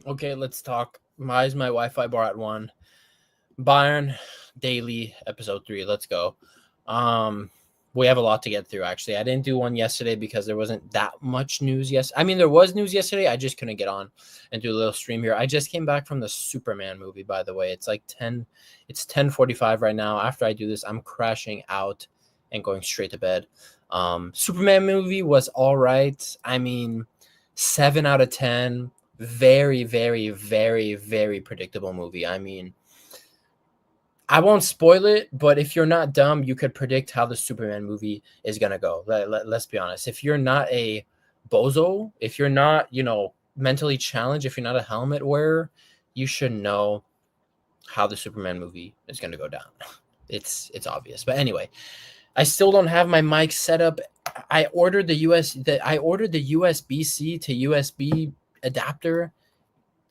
Okay, let's talk. Why is my Wi-Fi bar at 1? Bayern Daily Episode 3. Let's go. We have a lot to get through, actually. I didn't do one yesterday because there wasn't that much news. I mean, there was news yesterday. I just couldn't get on and do a little stream here. I just came back from the Superman movie, by the way. It's like 10:45 right now. After I do this, I'm crashing out and going straight to bed. Superman movie was all right. I mean, 7 out of 10. Very, very, very, very predictable movie. I mean, I won't spoil it, but if you're not dumb, you could predict how the Superman movie is going to go. Let's be honest. If you're not a bozo, if you're not, mentally challenged, if you're not a helmet wearer, you should know how the Superman movie is going to go down. It's obvious. But anyway, I still don't have my mic set up. I ordered the USB-C to USB adapter.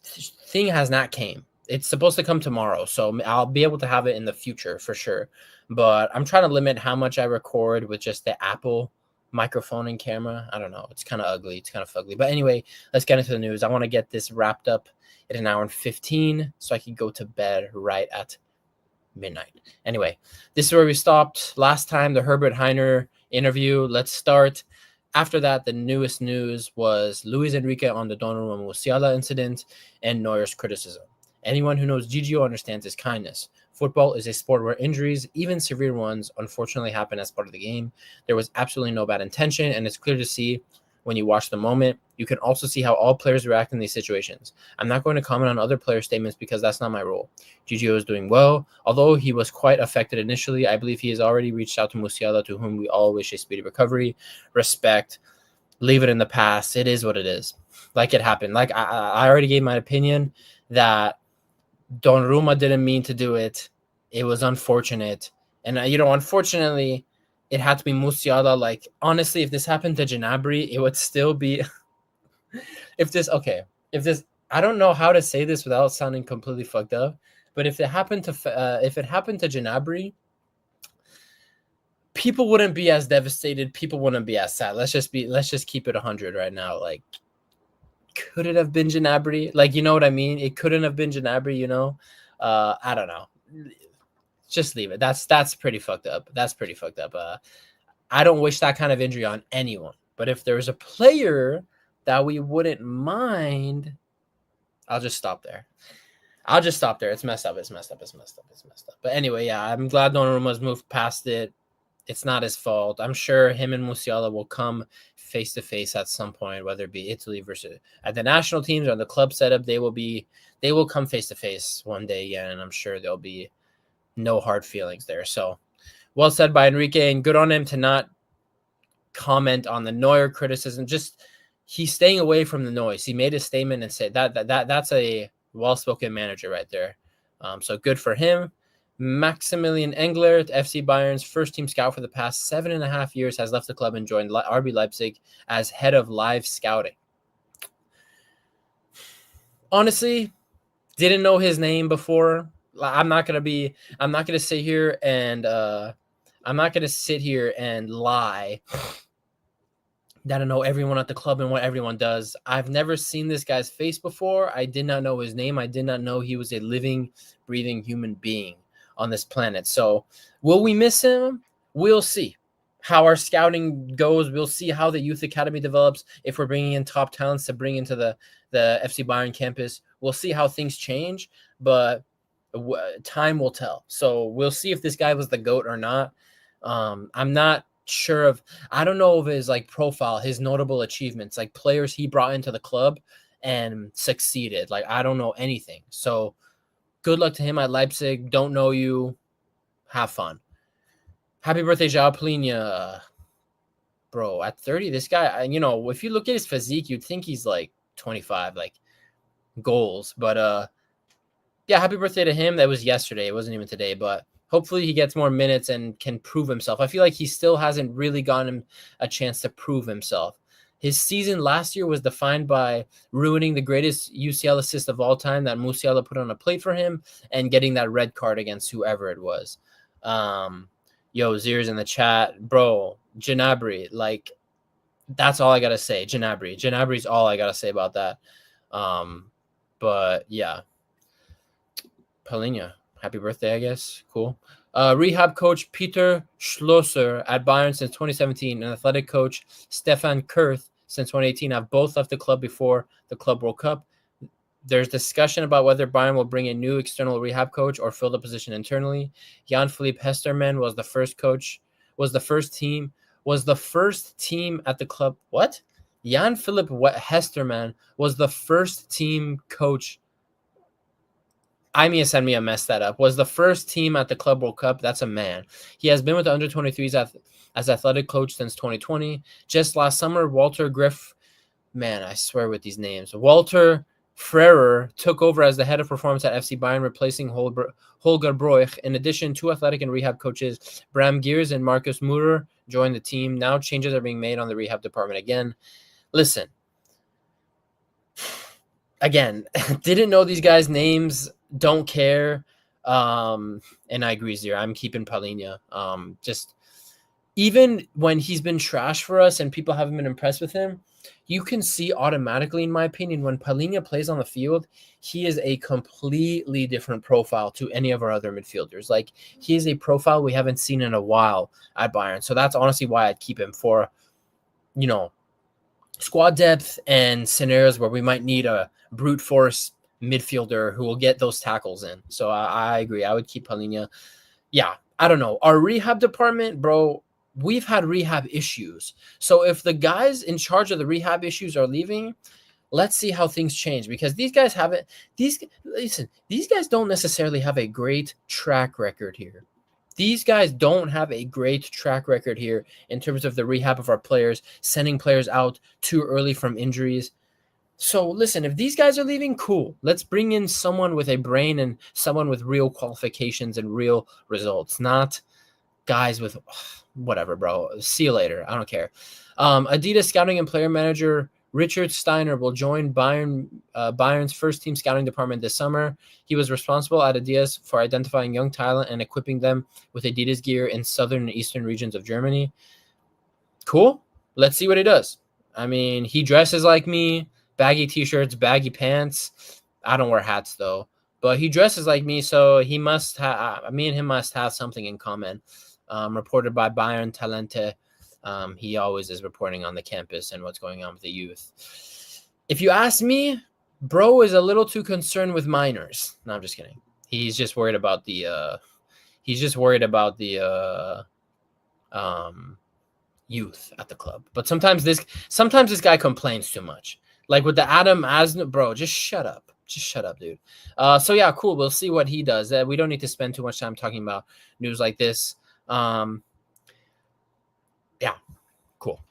Thing has not came. It's supposed to come tomorrow, so I'll be able to have it in the future for sure. But I'm trying to limit how much I record with just the Apple microphone and camera. I don't know. It's kind of ugly. It's kind of fugly. But anyway, let's get into the news. I want to get this wrapped up in an hour and 15 so I can go to bed right at midnight. Anyway, this is where we stopped last time, the Herbert Heiner interview. Let's start. After that, the newest news was Luis Enrique on the Donnarumma Musiala incident and Neuer's criticism. Anyone who knows Gigio understands his kindness. Football is a sport where injuries, even severe ones, unfortunately happen as part of the game. There was absolutely no bad intention, and it's clear to see when you watch the moment. You can also see how all players react in these situations. I'm not going to comment on other player statements because that's not my role. Gigio is doing well. Although he was quite affected initially, I believe he has already reached out to Musiala, to whom we all wish a speedy recovery. Respect. Leave it in the past. It is what it is. Like it happened. Like I already gave my opinion that Donnarumma didn't mean to do it. It was unfortunate. And, unfortunately, it had to be Musiala. Like, honestly, if this happened to Gnabry, it would still be... I don't know how to say this without sounding completely fucked up, but if it happened to Gnabry, people wouldn't be as devastated. People wouldn't be as sad. Let's just keep it 100 right now. Like, could it have been Gnabry? Like, you know what I mean? It couldn't have been Gnabry, I don't know. Just leave it. That's pretty fucked up. That's pretty fucked up. I don't wish that kind of injury on anyone. But if there's a player that we wouldn't mind, I'll just stop there. It's messed up. But anyway, yeah, I'm glad Donnarumma's moved past it. It's not his fault. I'm sure him and Musiala will come face to face at some point, whether it be Italy versus at the national teams or the club setup. They will come face to face one day again, and I'm sure there'll be no hard feelings there. So, well said by Enrique, and good on him to not comment on the Neuer criticism. Just he's staying away from the noise. He made a statement and said that's a well-spoken manager right there. So good for him. Maximilian Engler, FC Bayern's first-team scout for the past 7.5 years, has left the club and joined RB Leipzig as head of live scouting. Honestly, didn't know his name before. I'm not gonna sit here and lie that I know everyone at the club and what everyone does. I've never seen this guy's face before. I did not know his name. I did not know he was a living, breathing human being on this planet. So will we miss him? We'll see how our scouting goes. We'll see how the youth academy develops. If we're bringing in top talents to bring into the FC Bayern campus, we'll see how things change, but time will tell. So we'll see if this guy was the GOAT or not. I'm not sure I don't know of his like profile, his notable achievements, like players he brought into the club and succeeded. Like, I don't know anything. So good luck to him at Leipzig. Don't know you. Have fun. Happy birthday, João Palhinha. Bro, at 30, this guy, if you look at his physique, you'd think he's like 25, like goals. But yeah, happy birthday to him. That was yesterday. It wasn't even today, but hopefully he gets more minutes and can prove himself. I feel like he still hasn't really gotten a chance to prove himself. His season last year was defined by ruining the greatest UCL assist of all time that Musiala put on a plate for him and getting that red card against whoever it was. Zir's in the chat. Bro, Gnabry, like, that's all I got to say. Gnabry's all I got to say about that. But yeah, Palhinha, happy birthday, I guess. Cool. Rehab coach Peter Schlosser at Bayern since 2017 and athletic coach Stefan Kurth since 2018 have both left the club before the Club World Cup. There's discussion about whether Bayern will bring a new external rehab coach or fill the position internally. Jan-Philipp Hestermann was the first team at the club. What? Jan-Philipp Hestermann was the first team coach. I mean, send me a mess that up. Was the first team at the Club World Cup. That's a man. He has been with the under-23s as athletic coach since 2020. Just last summer, Walter Griff, man, I swear with these names. Walter Frerer took over as the head of performance at FC Bayern, replacing Holger Broich. In addition, two athletic and rehab coaches, Bram Geers and Marcus Murer, joined the team. Now changes are being made on the rehab department again. Listen, again, didn't know these guys' names, don't care. And I agree, Zero. I'm keeping Palhinha. Just even when he's been trash for us and people haven't been impressed with him, you can see automatically, in my opinion, when Palhinha plays on the field, he is a completely different profile to any of our other midfielders. Like, he is a profile we haven't seen in a while at Bayern. So that's honestly why I'd keep him for, squad depth and scenarios where we might need a brute force midfielder who will get those tackles in. So I agree. I would keep Palhinha. Yeah, I don't know. Our rehab department, bro, we've had rehab issues. So if the guys in charge of the rehab issues are leaving, let's see how things change, because these guys don't necessarily have a great track record here. These guys don't have a great track record here in terms of the rehab of our players, sending players out too early from injuries. So listen, if these guys are leaving, cool. Let's bring in someone with a brain and someone with real qualifications and real results, not guys with whatever, bro. See you later. I don't care. Adidas scouting and player manager Richard Steiner will join Bayern's first team scouting department this summer. He was responsible at Adidas for identifying young talent and equipping them with Adidas gear in southern and eastern regions of Germany. Cool. Let's see what he does. I mean, he dresses like me, baggy t-shirts, baggy pants. I don't wear hats though, but he dresses like me, so he must have. Me and him must have something in common. Reported by Bayern Talente. He always is reporting on the campus and what's going on with the youth. If you ask me, bro is a little too concerned with minors. No, I'm just kidding. He's just worried about the youth at the club. But sometimes this guy complains too much. Like with the Adam Asno, bro, just shut up. Just shut up, dude. So yeah, cool. We'll see what he does. We don't need to spend too much time talking about news like this. Yeah, cool.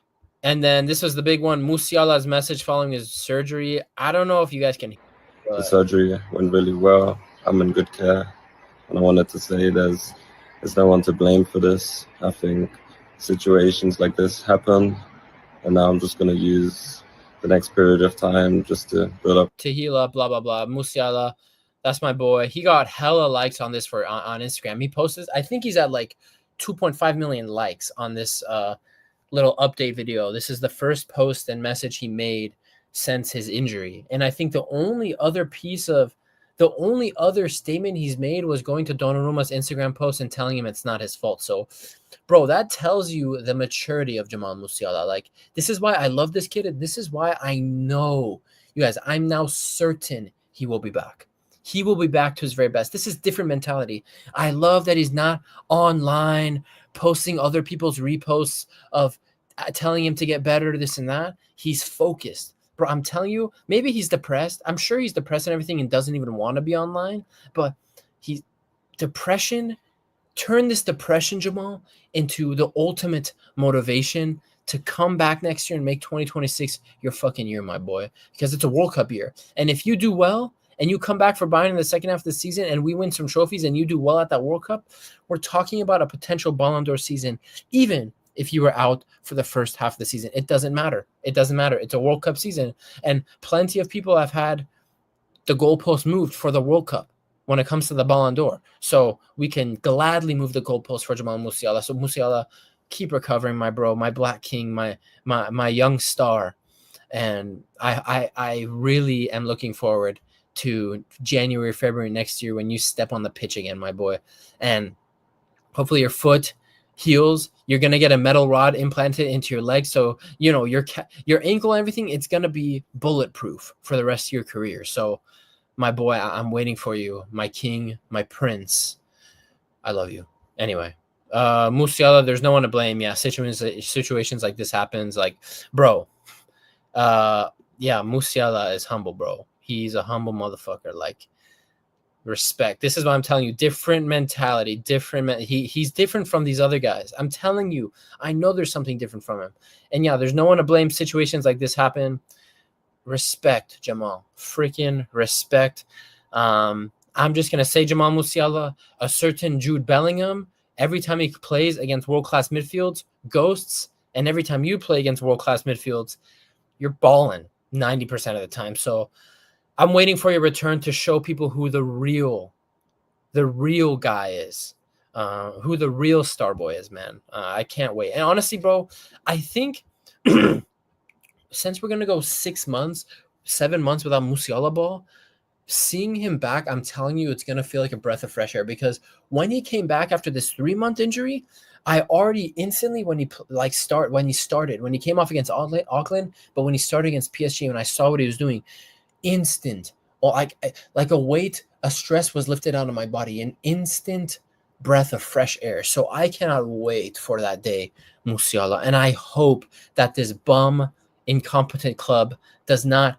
And then this was the big one, Musiala's message following his surgery. I don't know if you guys can hear it, the surgery went really well. I'm in good care. And I wanted to say there's no one to blame for this. I think situations like this happen. And now I'm just going to use the next period of time just to build up. To heal up, blah, blah, blah. Musiala, that's my boy. He got hella likes on this on Instagram. He posted, I think he's at like 2.5 million likes on this little update video. This is the first post and message he made since his injury. And I think the only other statement he's made was going to Donnarumma's Instagram post and telling him it's not his fault. So, bro, that tells you the maturity of Jamal Musiala. Like, this is why I love this kid. And this is why I know, you guys, I'm now certain he will be back. He will be back to his very best. This is different mentality. I love that he's not online posting other people's reposts of telling him to get better, this and that. He's focused. Bro, I'm telling you, maybe he's depressed. I'm sure he's depressed and everything and doesn't even want to be online. But turn this depression, Jamal, into the ultimate motivation to come back next year and make 2026 your fucking year, my boy. Because it's a World Cup year. And if you do well, and you come back for Bayern in the second half of the season and we win some trophies and you do well at that World Cup, we're talking about a potential Ballon d'Or season, even if you were out for the first half of the season. It doesn't matter. It doesn't matter. It's a World Cup season. And plenty of people have had the goalpost moved for the World Cup when it comes to the Ballon d'Or. So we can gladly move the goalpost for Jamal Musiala. So Musiala, keep recovering, my bro, my Black King, my young star. And I really am looking forward to January, February next year when you step on the pitch again, my boy. And hopefully your foot heals. You're going to get a metal rod implanted into your leg. So, your ankle and everything, it's going to be bulletproof for the rest of your career. So, my boy, I'm waiting for you. My king, my prince. I love you. Anyway, Musiala, there's no one to blame. Yeah, situations like this happens. Like, bro, Musiala is humble, bro. He's a humble motherfucker. Like, respect. This is what I'm telling you. Different mentality. He's different from these other guys. I'm telling you. I know there's something different from him. And yeah, there's no one to blame. Situations like this happen. Respect, Jamal. Freaking respect. I'm just gonna say, Jamal Musiala, a certain Jude Bellingham, every time he plays against world-class midfields, ghosts, and every time you play against world-class midfields, you're balling 90% of the time. So I'm waiting for your return to show people who the real guy is, who the real star boy is, man. I can't wait. And honestly, bro, I think since we're gonna go 7 months without Musiala ball, seeing him back, I'm telling you, it's gonna feel like a breath of fresh air. Because when he came back after this 3-month injury, I already instantly when he came off against Auckland, but when he started against PSG, and I saw what he was doing, instant, or like a stress was lifted out of my body, an instant breath of fresh air. So I cannot wait for that day, Musiala, and I hope that this bum incompetent club does not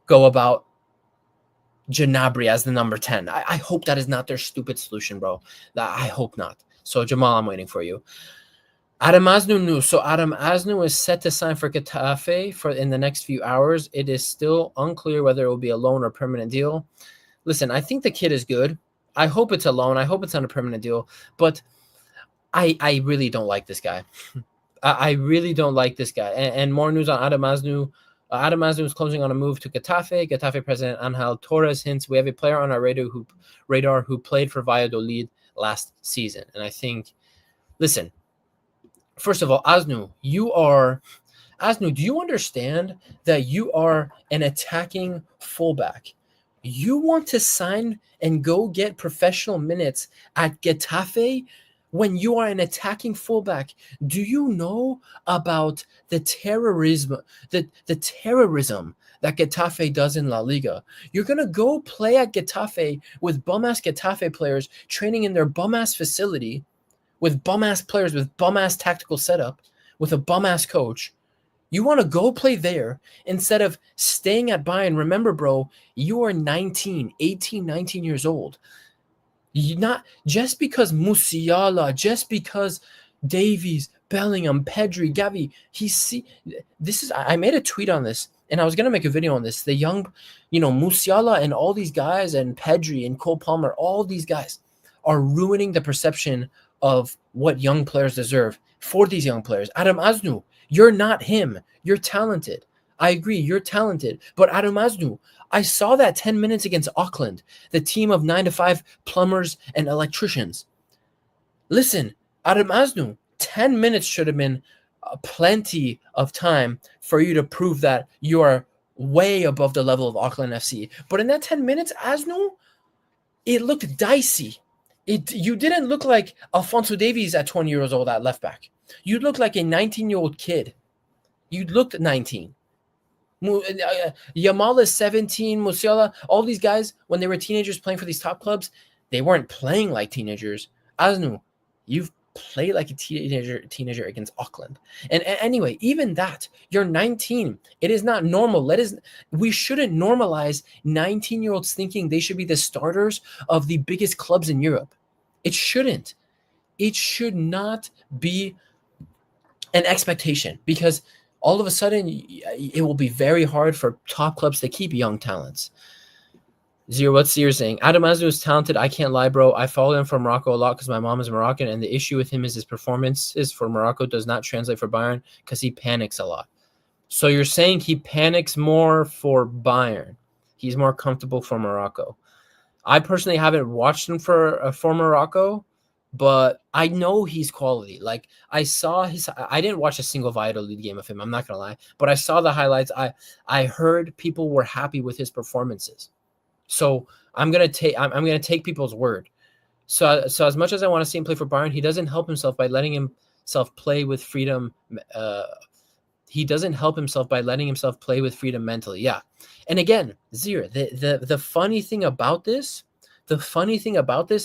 go about Gnabry as the number 10. I hope that is not their stupid solution, bro. I hope not. So Jamal, I'm waiting for you. Adam Asnou news. So Adam Asnou is set to sign for Getafe in the next few hours. It is still unclear whether it will be a loan or permanent deal. Listen, I think the kid is good. I hope it's a loan. I hope it's not a permanent deal. But I really don't like this guy. I really don't like this guy. And more news on Adam Asnou. Adam Asnou is closing on a move to Getafe. Getafe president Angel Torres hints we have a player on our radar who played for Valladolid last season. And I think, listen, first of all, Asnou, do you understand that you are an attacking fullback? You want to sign and go get professional minutes at Getafe when you are an attacking fullback? Do you know about the terrorism that Getafe does in La Liga? You're going to go play at Getafe with bum-ass Getafe players training in their bum-ass facility, with bum-ass players, with bum-ass tactical setup, with a bum-ass coach. You want to go play there instead of staying at Bayern. Remember, bro, you are 19 years old. Not just because Musiala, just because Davies, Bellingham, Pedri, Gavi, I made a tweet on this, and I was going to make a video on this. The young, Musiala and all these guys, and Pedri and Cole Palmer, all these guys are ruining the perception of what young players deserve for these young players. Adam Asnou, you're not him. You're talented. I agree, you're talented. But Adam Asnou, I saw that 10 minutes against Auckland, the team of 9 to 5 plumbers and electricians. Listen, Adam Asnou, 10 minutes should have been plenty of time for you to prove that you are way above the level of Auckland FC. But in that 10 minutes, Asnou, it looked dicey. You didn't look like Alphonso Davies at 20 years old at left back. You looked like a 19-year-old kid. You looked 19. Yamal is 17. Musiala, all these guys, when they were teenagers playing for these top clubs, they weren't playing like teenagers. Asnou, you've played like a teenager against Auckland. And anyway, even that, you're 19. It is not normal. We shouldn't normalize 19-year-olds thinking they should be the starters of the biggest clubs in Europe. It shouldn't. It should not be an expectation, because all of a sudden it will be very hard for top clubs to keep young talents. What's Zero saying? Adam Asnou is talented. I can't lie, bro. I follow him from Morocco a lot because my mom is Moroccan, and the issue with him is his performances for Morocco does not translate for Bayern because he panics a lot. So you're saying he panics more for Bayern. He's more comfortable for Morocco. I personally haven't watched him for Morocco, but I know he's quality. Like, I didn't watch a single Valladolid game of him, I'm not going to lie, but I saw the highlights. I heard people were happy with his performances. So I'm gonna take people's word. So as much as I want to see him play for Bayern, he doesn't help himself by letting himself play with freedom. He doesn't help himself by letting himself play with freedom mentally. Yeah, and again, Zir, the funny thing about this,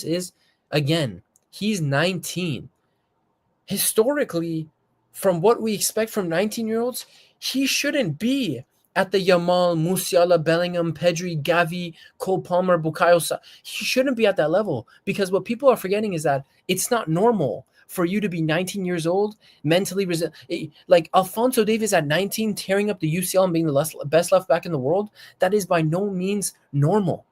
is, again, he's 19. Historically, from what we expect from 19-year-olds, he shouldn't be at the Yamal, Musiala, Bellingham, Pedri, Gavi, Cole Palmer, Bukayo Saka. He shouldn't be at that level, because what people are forgetting is that it's not normal for you to be 19 years old, mentally like Alphonso Davies at 19 tearing up the UCL and being the best left back in the world. That is by no means normal.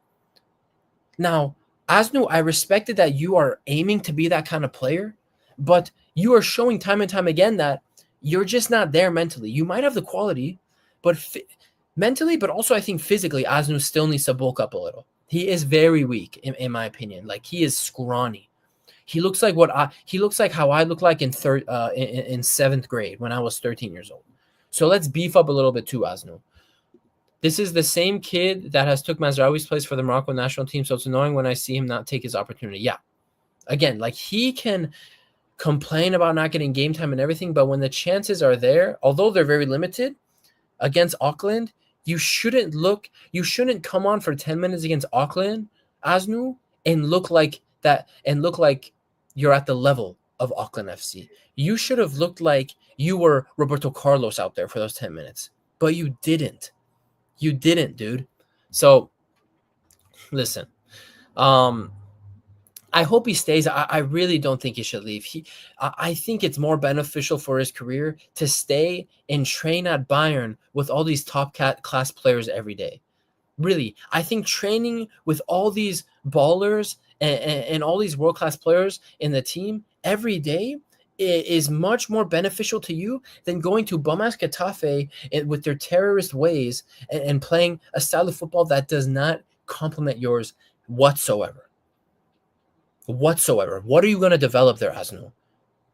Now, Asnu, I respected that you are aiming to be that kind of player, but you are showing time and time again that you're just not there mentally. You might have the quality, but mentally, but also I think physically, Asnu still needs to bulk up a little. He is very weak, in my opinion. Like, he is scrawny. He looks like how I look like in seventh grade when I was 13 years old. So let's beef up a little bit too, Asnu. This is the same kid that has took Mazraoui's place for the Morocco national team, so it's annoying when I see him not take his opportunity. Yeah. Again, like, he can complain about not getting game time and everything, but when the chances are there, although they're very limited, against Auckland, you shouldn't come on for 10 minutes against Auckland, Asnu, and look like you're at the level of Auckland FC. You should have looked like you were Roberto Carlos out there for those 10 minutes, but you didn't. You didn't, dude. So, listen, I hope he stays. I really don't think he should leave. I think it's more beneficial for his career to stay and train at Bayern with all these top class players every day. Really, I think training with all these ballers and all these world-class players in the team every day is much more beneficial to you than going to bum-ass Getafe with their terrorist ways and playing a style of football that does not complement yours whatsoever. What are you going to develop there, Asnu?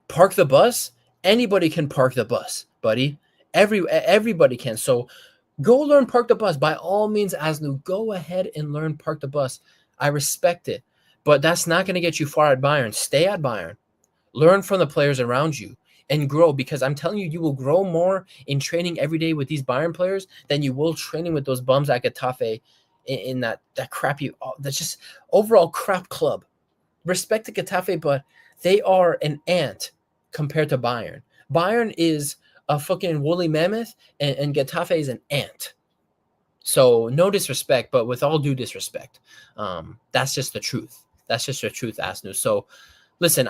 Park the bus? Anybody can park the bus, buddy. Everybody can. So go learn park the bus. By all means, Asnu, go ahead and learn park the bus. I respect it. But that's not going to get you far at Bayern. Stay at Bayern. Learn from the players around you and grow, because I'm telling you, you will grow more in training every day with these Bayern players than you will training with those bums at Getafe in that crappy, that's just overall crap club. Respect to Getafe, but they are an ant compared to Bayern. Bayern is a fucking woolly mammoth, and Getafe is an ant. So no disrespect, but with all due disrespect, that's just the truth. That's just the truth, Asnu. So listen,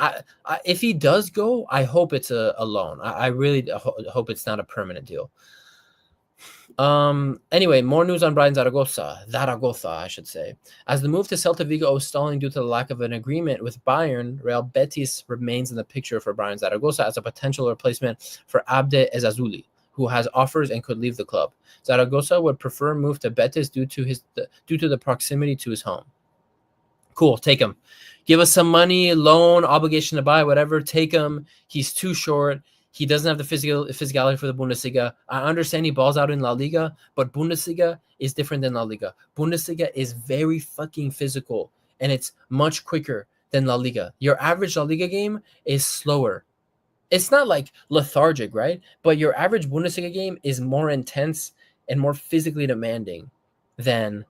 if he does go, I hope it's a loan. I really hope it's not a permanent deal. Anyway, more news on Brian Zaragoza, I should say. As the move to Celta Vigo is stalling due to the lack of an agreement with Bayern, Real Betis remains in the picture for Brian Zaragoza as a potential replacement for Abde Ezazuli, who has offers and could leave the club. Zaragoza would prefer a move to Betis due to the proximity to his home. Cool, take him. Give us some money, loan, obligation to buy, whatever. Take him. He's too short. He doesn't have the physicality for the Bundesliga. I understand he balls out in La Liga, but Bundesliga is different than La Liga. Bundesliga is very fucking physical, and it's much quicker than La Liga. Your average La Liga game is slower. It's not like lethargic, right? But your average Bundesliga game is more intense and more physically demanding than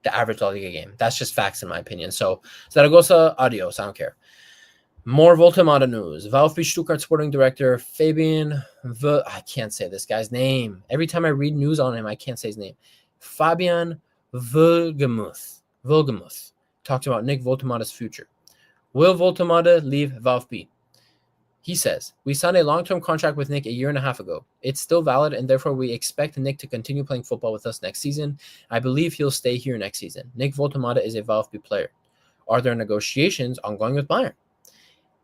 the average La Liga game. That's just facts in my opinion. So Zaragoza, adios. I don't care. More Voltemada news. VfB Stuttgart sporting director Fabian I can't say this guy's name. Every time I read news on him, I can't say his name. Fabian Wohlgemuth talked about Nick Voltemada's future. Will Voltemada leave VfB? He says, we signed a long-term contract with Nick a year and a half ago. It's still valid, and therefore we expect Nick to continue playing football with us next season. I believe he'll stay here next season. Nick Voltemada is a VfB player. Are there negotiations ongoing with Bayern?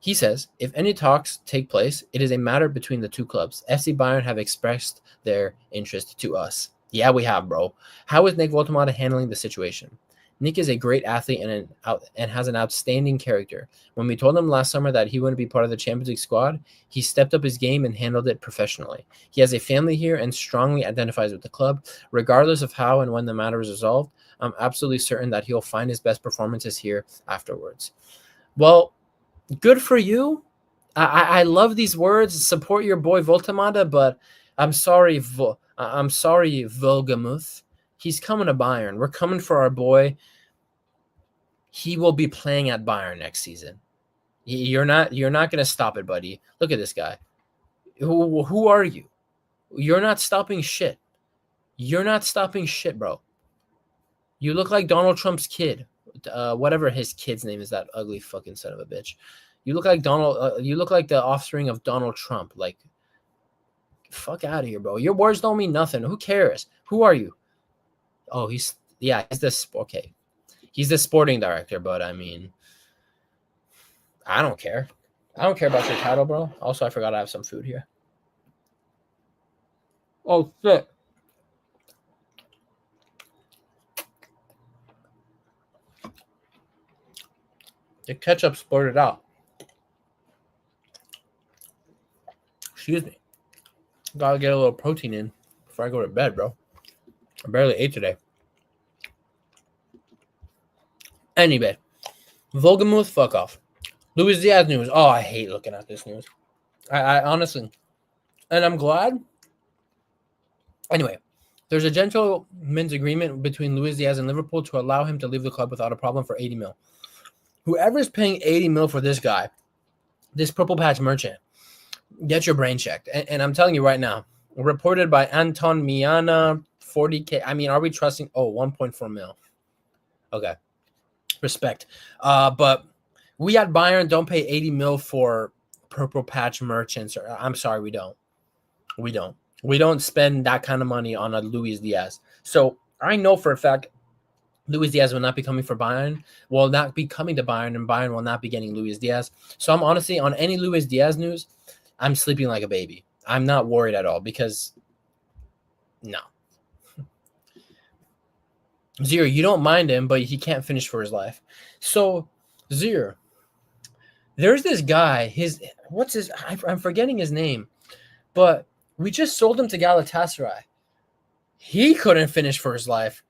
He says, if any talks take place, it is a matter between the two clubs. FC Bayern have expressed their interest to us. Yeah, we have, bro. How is Nick Voltemada handling the situation? Nick is a great athlete and has an outstanding character. When we told him last summer that he wouldn't be part of the Champions League squad, he stepped up his game and handled it professionally. He has a family here and strongly identifies with the club. Regardless of how and when the matter is resolved, I'm absolutely certain that he'll find his best performances here afterwards. Well, good for you. I love these words. Support your boy Voltamada, but I'm sorry, Volgamuth. He's coming to Bayern. We're coming for our boy. He will be playing at Bayern next season. You're not going to stop it, buddy. Look at this guy. Who are you? You're not stopping shit. You're not stopping shit, bro. You look like Donald Trump's kid. Whatever his kid's name is, that ugly fucking son of a bitch. You look like you look like the offspring of Donald Trump. Like, fuck out of here, bro. Your words don't mean nothing. Who cares? Who are you? Oh, he's this. Okay, he's the sporting director. But I mean, I don't care. I don't care about your title, bro. Also, I forgot I have some food here. Oh shit. The ketchup spurted out. Excuse me. Gotta get a little protein in before I go to bed, bro. I barely ate today. Anyway, Volgamuth, fuck off. Luis Diaz news. Oh, I hate looking at this news. I honestly, and I'm glad. Anyway, there's a gentleman's agreement between Luis Diaz and Liverpool to allow him to leave the club without a problem for 80 mil. Whoever's paying 80 mil for this guy, this purple patch merchant, get your brain checked. And I'm telling you right now, reported by Anton Miana, 40K. I mean, are we trusting? Oh, 1.4 mil. Okay. Respect. But we at Bayern don't pay 80 mil for purple patch merchants. I'm sorry, we don't. We don't. We don't spend that kind of money on a Luis Diaz. So I know for a fact Luis Diaz will not be coming for Bayern, will not be coming to Bayern, and Bayern will not be getting Luis Diaz. So I'm honestly, on any Luis Diaz news, I'm sleeping like a baby. I'm not worried at all because, no. Zero, you don't mind him, but he can't finish for his life. So, Zero, there's this guy, I'm forgetting his name, but we just sold him to Galatasaray. He couldn't finish for his life.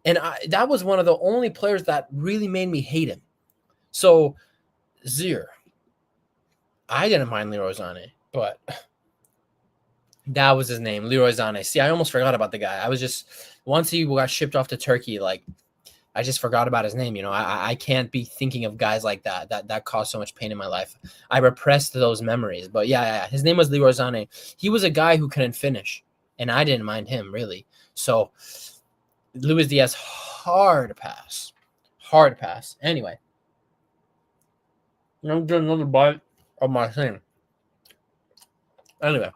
And that was one of the only players that really made me hate him. So, Zir, I didn't mind Leroy Sané, but that was his name, Leroy Sané. See, I almost forgot about the guy. I was just, once he got shipped off to Turkey, like, I just forgot about his name. You know, I can't be thinking of guys like that caused so much pain in my life. I repressed those memories. But yeah, his name was Leroy Sané. He was a guy who couldn't finish, and I didn't mind him, really. So, Luis Diaz, hard pass. Anyway, I'm getting another bite of my thing. Anyway,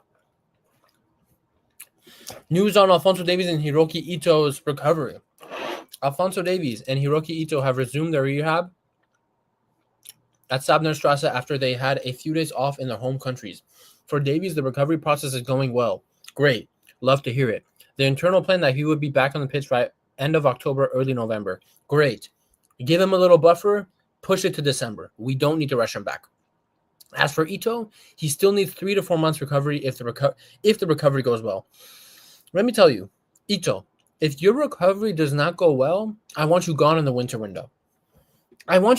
news on Alphonso Davies and Hiroki Ito's recovery. Alphonso Davies and Hiroki Ito have resumed their rehab at Sabnerstrasse after they had a few days off in their home countries. For Davies, the recovery process is going well. Great. Love to hear it. The internal plan that he would be back on the pitch by end of October, early November. Great. Give him a little buffer. Push it to December. We don't need to rush him back. As for Ito, he still needs 3 to 4 months recovery if the recovery goes well. Let me tell you, Ito, if your recovery does not go well, I want you gone in the winter window. Ito,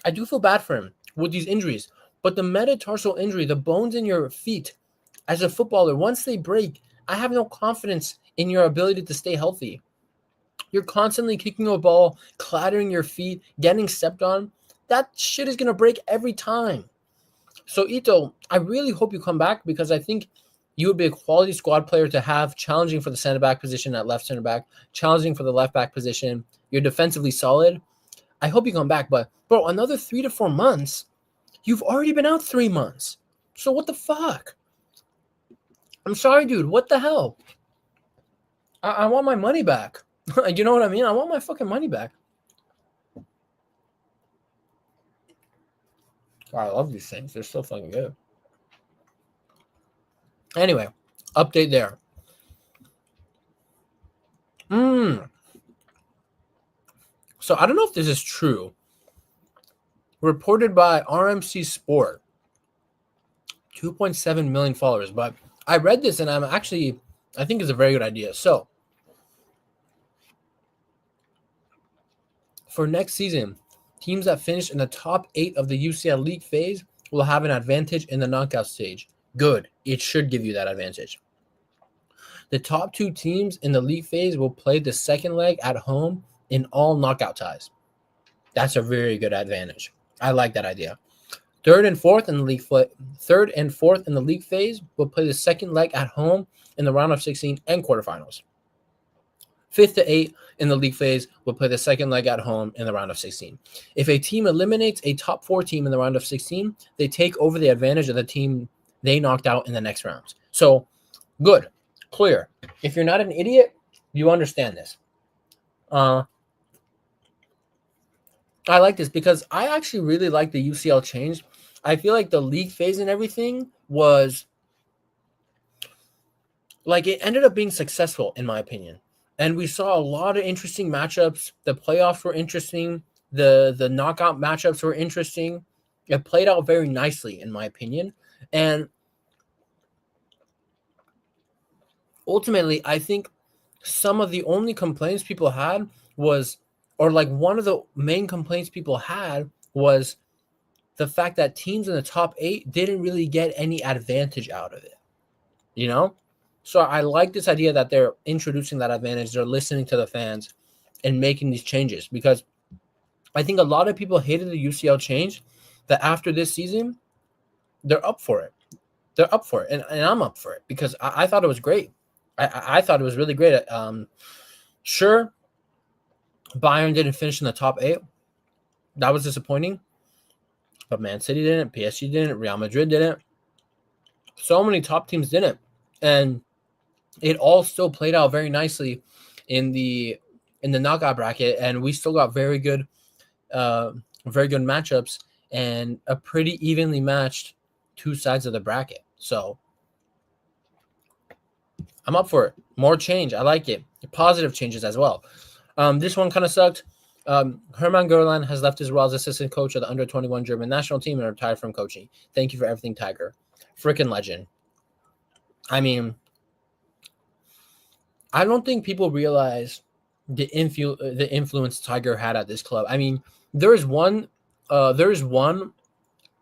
I do feel bad for him with these injuries, but the metatarsal injury, the bones in your feet, as a footballer, once they break, I have no confidence in your ability to stay healthy. You're constantly kicking a ball, clattering your feet, getting stepped on. That shit is going to break every time. So, Ito, I really hope you come back because I think you would be a quality squad player to have, challenging for the center back position at left center back, challenging for the left back position. You're defensively solid. I hope you come back. But, bro, another 3 to 4 months, you've already been out 3 months. So what the fuck? I'm sorry, dude. What the hell? I want my money back. You know what I mean? I want my fucking money back. God, I love these things. They're so fucking good. Anyway, update there. So I don't know if this is true. Reported by RMC Sport. 2.7 million followers. But I read this and I think it's a very good idea. So for next season, teams that finish in the top 8 of the UCL league phase will have an advantage in the knockout stage. Good. It should give you that advantage. The top 2 teams in the league phase will play the second leg at home in all knockout ties. That's a very good advantage. I like that idea. Third and fourth in the league phase will play the second leg at home in the round of 16 and quarterfinals. 5th to 8th in the league phase will play the second leg at home in the round of 16. If a team eliminates a top 4 team in the round of 16, they take over the advantage of the team they knocked out in the next rounds. So, good, clear. If you're not an idiot, you understand this. I like this because I actually really like the UCL change. I feel like the league phase and everything was like it ended up being successful in my opinion. And we saw a lot of interesting matchups. The playoffs were interesting. The knockout matchups were interesting. It played out very nicely in my opinion. And ultimately, I think some of the only complaints people had was, or like one of the main complaints people had was the fact that teams in the top 8 didn't really get any advantage out of it, you know? So I like this idea that they're introducing that advantage. They're listening to the fans and making these changes because I think a lot of people hated the UCL change that after this season, they're up for it. They're up for it. And I'm up for it because I thought it was great. I thought it was really great. Sure, Bayern didn't finish in the top 8. That was disappointing. But Man City didn't, PSG didn't, Real Madrid didn't. So many top teams didn't. And it all still played out very nicely in the knockout bracket, and we still got very good matchups and a pretty evenly matched 2 sides of the bracket. So I'm up for it. More change. I like it. Positive changes as well. This one kind of sucked. Hermann Gerland has left his role as assistant coach of the under-21 German national team and retired from coaching. Thank you for everything, Tiger. Freaking legend. I mean, I don't think people realize the influence Tiger had at this club. I mean, there is one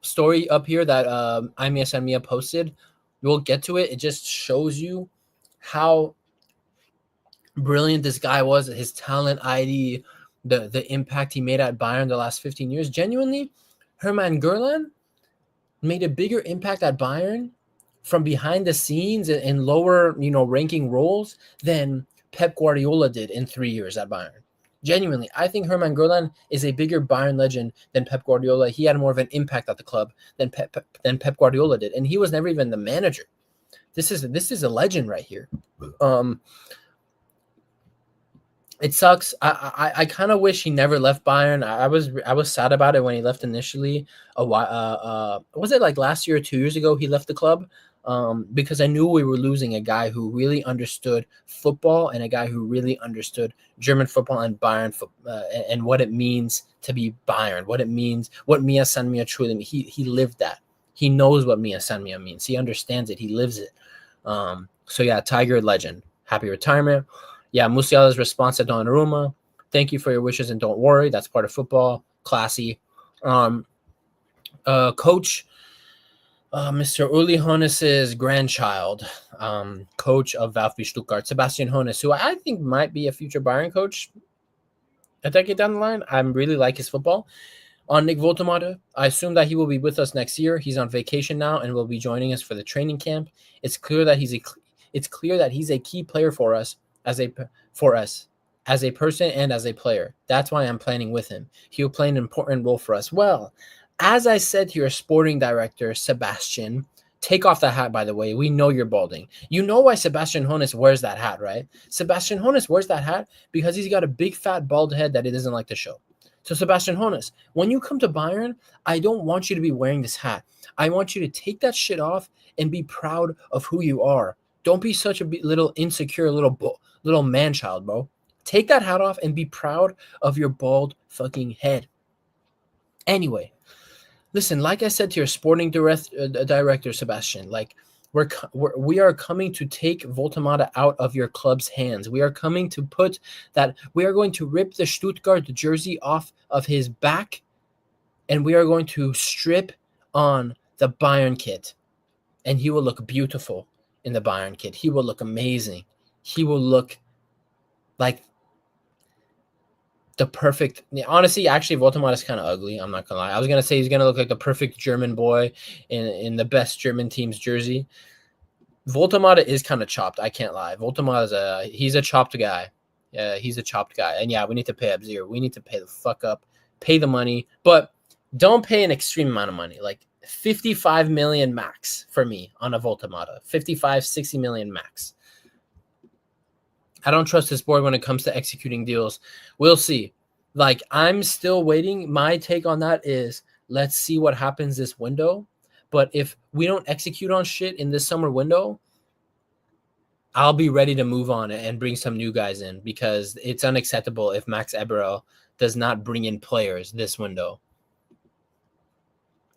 story up here that Amias and Mia posted. We'll get to it. It just shows you how brilliant this guy was, his talent ID, the impact he made at Bayern the last 15 years. Genuinely, Hermann Gerland made a bigger impact at Bayern from behind the scenes in lower, ranking roles than Pep Guardiola did in 3 years at Bayern. Genuinely, I think Hermann Gerland is a bigger Bayern legend than Pep Guardiola. He had more of an impact at the club than Pep Guardiola did, and he was never even the manager. This is a legend right here. It sucks. I kind of wish he never left Bayern. I was sad about it when he left initially. A while, was it like last year or 2 years ago he left the club? Because I knew we were losing a guy who really understood football and a guy who really understood German football and Bayern and what it means to be Bayern, what it means, what Mia San Mia truly means. He lived that. He knows what Mia San Mia means. He understands it. He lives it. So yeah, Tiger legend. Happy retirement. Yeah, Musiala's response to Donnarumma. Thank you for your wishes and don't worry. That's part of football. Classy. Coach, Mr. Uli Hoeneß's grandchild, coach of VfB Stuttgart, Sebastian Hoeneß, who I think might be a future Bayern coach a decade down the line. I really like his football. On Nick Woltemade, I assume that he will be with us next year. He's on vacation now and will be joining us for the training camp. It's clear that he's a key player for us as a person and as a player. That's why I'm planning with him. He'll play an important role for us. Well, as I said to your sporting director, Sebastian, take off that hat, by the way. We know you're balding. You know why Sebastian Hoeneß wears that hat, right? Sebastian Hoeneß wears that hat because he's got a big fat bald head that he doesn't like to show. So Sebastian Hoeneß, when you come to Bayern, I don't want you to be wearing this hat. I want you to take that shit off and be proud of who you are. Don't be such a little insecure little man-child, bro. Take that hat off and be proud of your bald fucking head. Anyway, listen, like I said to your sporting director, Sebastian, like We are coming to take Voltemata out of your club's hands. We are coming to we are going to rip the Stuttgart jersey off of his back, and we are going to strip on the Bayern kit, and he will look beautiful in the Bayern kit. He will look amazing. He will look like the perfect. Honestly, actually, Voltemata is kind of ugly. I'm not gonna lie. I was gonna say he's gonna look like the perfect German boy in the best German team's jersey. Voltemata is kind of chopped. I can't lie. Voltemata he's a chopped guy. Yeah, he's a chopped guy. And yeah, we need to pay up zero. We need to pay the fuck up, pay the money, but don't pay an extreme amount of money. Like 55 million max for me on a Voltemata. 55, 60 million max. I don't trust this board when it comes to executing deals. We'll see. Like, I'm still waiting. My take on that is let's see what happens this window. But if we don't execute on shit in this summer window, I'll be ready to move on and bring some new guys in, because it's unacceptable if Max Eberl does not bring in players this window.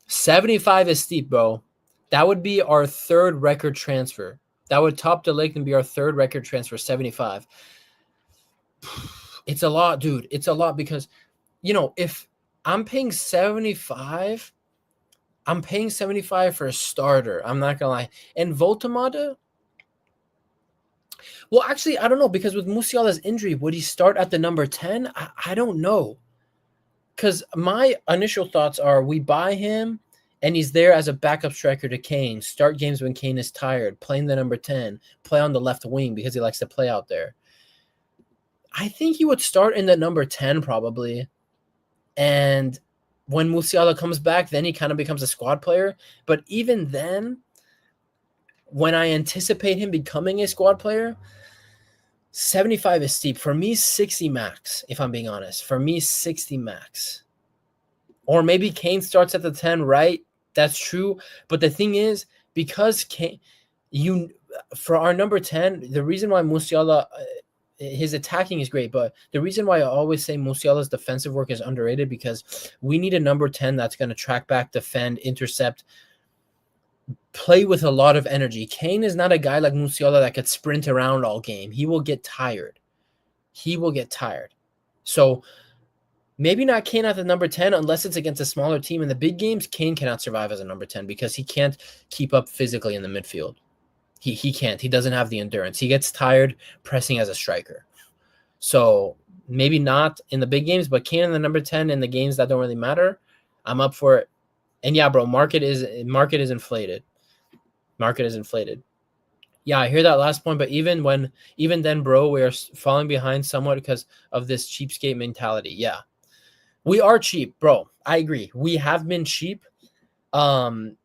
75 is steep, bro. That would be our third record transfer. That would top the league and be our third record transfer, 75. It's a lot, dude. It's a lot because, if I'm paying 75, I'm paying 75 for a starter. I'm not going to lie. And Voltemata, well, actually, I don't know, because with Musiala's injury, would he start at the number 10? I don't know. Because my initial thoughts are we buy him and he's there as a backup striker to Kane, start games when Kane is tired, playing the number 10, play on the left wing because he likes to play out there. I think he would start in the number 10 probably. And when Musiala comes back, then he kind of becomes a squad player. But even then, when I anticipate him becoming a squad player, 75 is steep. For me, 60 max, if I'm being honest. For me, 60 max. Or maybe Kane starts at the 10, right? That's true. But the thing is, because Kane, for our number 10, the reason why Musiala, his attacking is great, but the reason why I always say Musiala's defensive work is underrated, because we need a number 10 that's going to track back, defend, intercept, play with a lot of energy. Kane is not a guy like Musiala that could sprint around all game. He will get tired. So maybe not Kane at the number 10 unless it's against a smaller team. In the big games, Kane cannot survive as a number 10 because he can't keep up physically in the midfield. He can't. He doesn't have the endurance. He gets tired pressing as a striker. So maybe not in the big games, but Kane in the number 10 in the games that don't really matter, I'm up for it. And yeah, bro, market is inflated. Yeah, I hear that last point, but even then, bro, we are falling behind somewhat because of this cheapskate mentality. Yeah. We are cheap, bro. I agree. We have been cheap. I've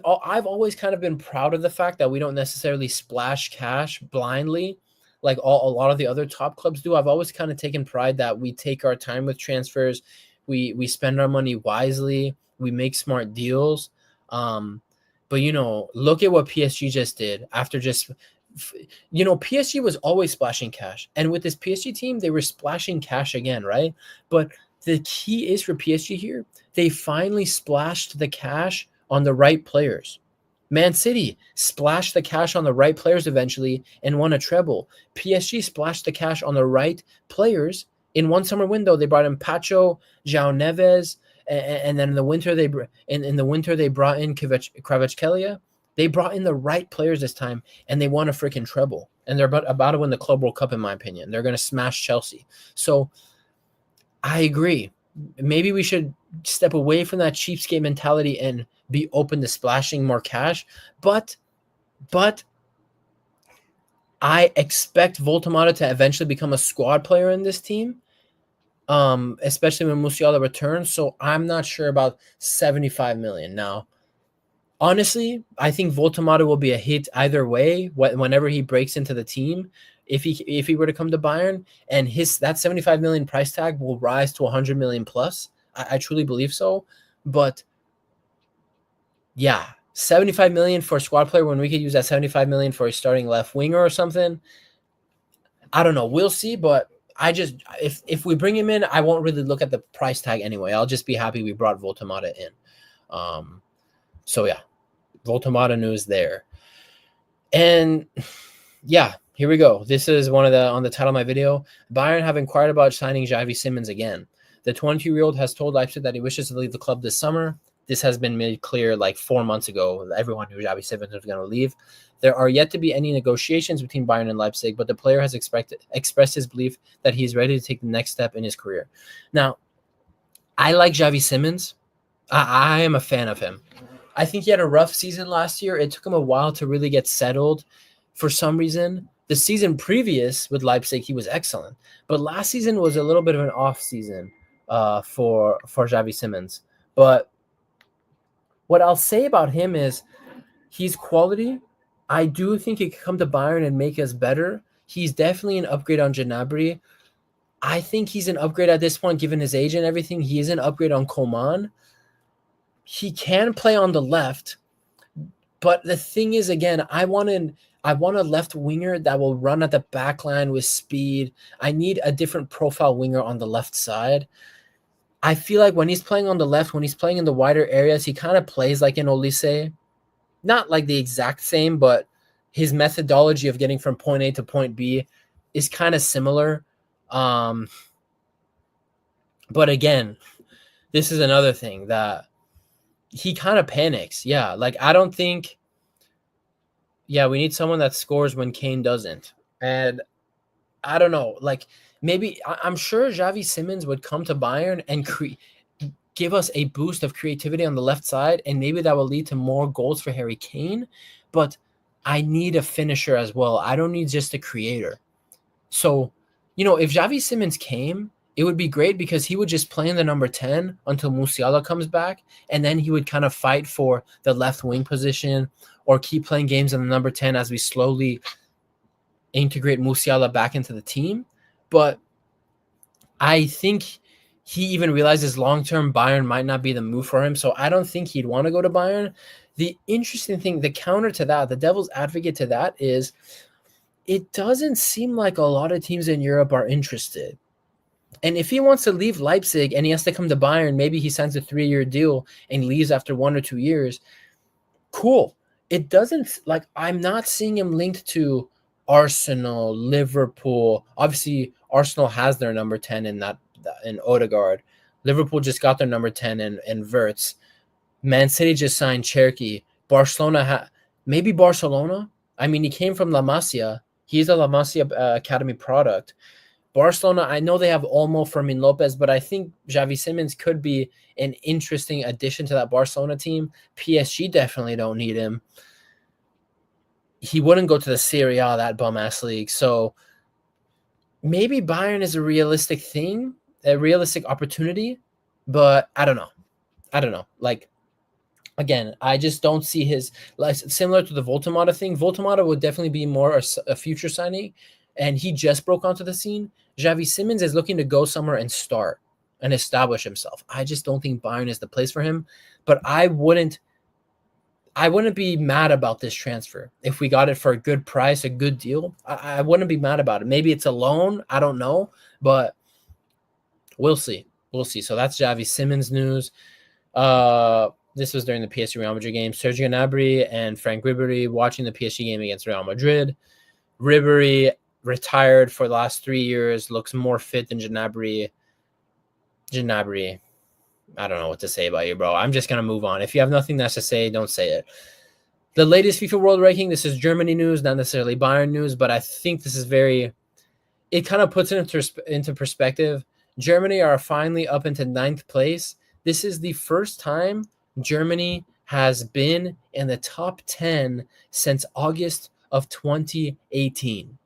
always kind of been proud of the fact that we don't necessarily splash cash blindly like a lot of the other top clubs do. I've always kind of taken pride that we take our time with transfers. We spend our money wisely. We make smart deals. But, look at what PSG just did after PSG was always splashing cash. And with this PSG team, they were splashing cash again, right? But the key is for PSG here, they finally splashed the cash on the right players. Man City splashed the cash on the right players eventually and won a treble. PSG splashed the cash on the right players. In one summer window, they brought in Pacho, João Neves, and then in the winter they brought in Kvaratskhelia. They brought in the right players this time, and they won a freaking treble. And they're about to win the Club World Cup, in my opinion. They're going to smash Chelsea. So I agree. Maybe we should step away from that cheapskate mentality and be open to splashing more cash. But I expect Voltemata to eventually become a squad player in this team. Especially when Musiala returns. So I'm not sure about 75 million. Now, honestly, I think Voltemata will be a hit either way whenever he breaks into the team. If he were to come to Bayern, and that 75 million price tag will rise to 100 million plus. I truly believe so. But yeah, 75 million for a squad player when we could use that 75 million for a starting left winger or something. I don't know. We'll see, but if we bring him in, I won't really look at the price tag anyway. I'll just be happy we brought Voltemata in. So yeah, Voltomata news there. And yeah, here we go. This is one of the on the title of my video. Bayern have inquired about signing Xavi Simons again. The 22-year-old has told Leipzig that he wishes to leave the club this summer. This has been made clear like 4 months ago. Everyone knew Xavi Simons was going to leave. There are yet to be any negotiations between Bayern and Leipzig, but the player has expressed his belief that he is ready to take the next step in his career. Now, I like Xavi Simons. I am a fan of him. I think he had a rough season last year. It took him a while to really get settled for some reason. The season previous with Leipzig, he was excellent. But last season was a little bit of an off season for Xavi Simons. But what I'll say about him is he's quality. I do think he could come to Bayern and make us better. He's definitely an upgrade on Gnabry. I think he's an upgrade at this point, given his age and everything. He is an upgrade on Coman. He can play on the left, but the thing is, again, I want a left winger that will run at the back line with speed. I need a different profile winger on the left side. I feel like when he's playing on the left, when he's playing in the wider areas, he kind of plays like an Olise. Not like the exact same, but his methodology of getting from point A to point B is kind of similar. But again, this is another thing that he kind of panics. Yeah, like I don't think. Yeah, we need someone that scores when Kane doesn't. And I don't know, like maybe I'm sure Xavi Simons would come to Bayern and give us a boost of creativity on the left side, and maybe that will lead to more goals for Harry Kane. But I need a finisher as well. I don't need just a creator. So, if Xavi Simons came, it would be great because he would just play in the number 10 until Musiala comes back, and then he would kind of fight for the left wing position or keep playing games in the number 10 as we slowly integrate Musiala back into the team. But I think he even realizes long-term Bayern might not be the move for him, so I don't think he'd want to go to Bayern. The interesting thing, the counter to that, the devil's advocate to that is it doesn't seem like a lot of teams in Europe are interested. And if he wants to leave Leipzig and he has to come to Bayern, maybe he signs a 3-year deal and leaves after 1 or 2 years. Cool. It doesn't, like, I'm not seeing him linked to Arsenal, Liverpool. Obviously, Arsenal has their number 10 in Odegaard. Liverpool just got their number 10 in Wirtz. Man City just signed Cherki. Barcelona, maybe Barcelona? I mean, he came from La Masia. He's a La Masia Academy product. Barcelona, I know they have Olmo, Fermin Lopez, but I think Xavi Simons could be an interesting addition to that Barcelona team. PSG definitely don't need him. He wouldn't go to the Serie A, that bum-ass league. So maybe Bayern is a realistic thing, a realistic opportunity, but I don't know. Like, again, I just don't see his, like, similar to the Voltemata thing. Voltemata would definitely be more a future signing, and he just broke onto the scene. Xavi Simons is looking to go somewhere and start and establish himself. I just don't think Bayern is the place for him, but I wouldn't be mad about this transfer. If we got it for a good price, a good deal, I wouldn't be mad about it. Maybe it's a loan, I don't know, but we'll see. So that's Xavi Simons news. This was during the PSG Real Madrid game. Sergio Gnabry and Frank Ribery watching the PSG game against Real Madrid. Ribery retired for the last 3 years, looks more fit than Gnabry. I don't know what to say about you, bro. I'm just going to move on. If you have nothing else to say, don't say it. The latest FIFA World Ranking, this is Germany news, not necessarily Bayern news, but I think this is it kind of puts it into perspective. Germany are finally up into 9th place. This is the first time Germany has been in the top 10 since August of 2018.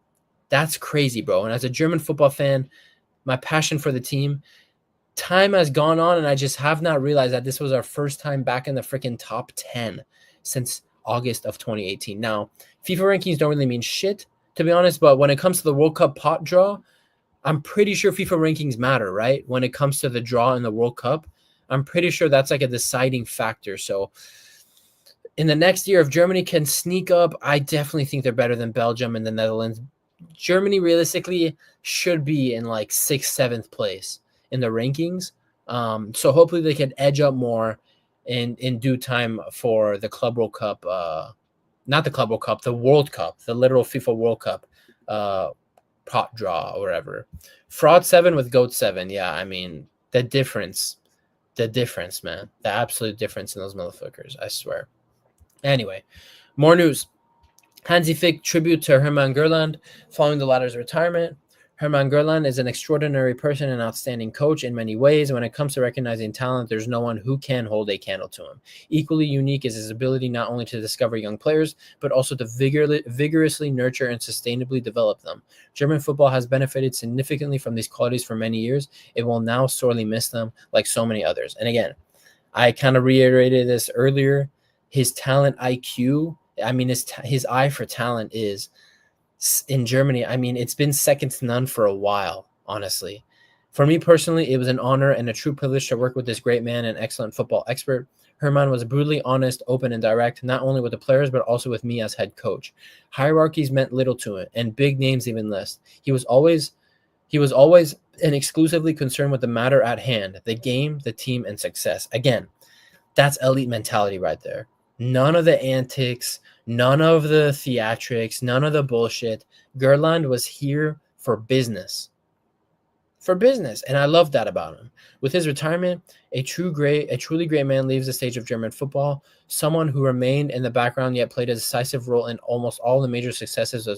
That's crazy, bro. And as a German football fan, my passion for the team, time has gone on, and I just have not realized that this was our first time back in the freaking top 10 since August of 2018. Now, FIFA rankings don't really mean shit, to be honest, but when it comes to the World Cup pot draw, I'm pretty sure FIFA rankings matter, right? When it comes to the draw in the World Cup, I'm pretty sure that's like a deciding factor. So in the next year, if Germany can sneak up, I definitely think they're better than Belgium and the Netherlands. Germany realistically should be in like 6th, 7th place in the rankings. So hopefully they can edge up more in due time for the Club World Cup, not the Club World Cup, the World Cup, the literal FIFA World Cup pot draw or whatever. Fraud 7 with Goat 7. Yeah, I mean, the difference, man. The absolute difference in those motherfuckers, I swear. Anyway, more news. Hansi Flick tribute to Hermann Gerland following the latter's retirement. Hermann Gerland is an extraordinary person and outstanding coach in many ways. When it comes to recognizing talent, there's no one who can hold a candle to him. Equally unique is his ability not only to discover young players, but also to vigorously nurture and sustainably develop them. German football has benefited significantly from these qualities for many years. It will now sorely miss them like so many others. And again, I kind of reiterated this earlier. His talent IQ, I mean, his eye for talent is in Germany. I mean, it's been second to none for a while, honestly. For me personally, it was an honor and a true privilege to work with this great man and excellent football expert. Hermann was brutally honest, open, and direct, not only with the players, but also with me as head coach. Hierarchies meant little to him, and big names even less. He was always and exclusively concerned with the matter at hand, the game, the team, and success. Again, that's elite mentality right there. None of the antics, none of the theatrics, none of the bullshit. Gerland was here for business. For business. And I love that about him. With his retirement, a truly great man leaves the stage of German football, someone who remained in the background yet played a decisive role in almost all the major successes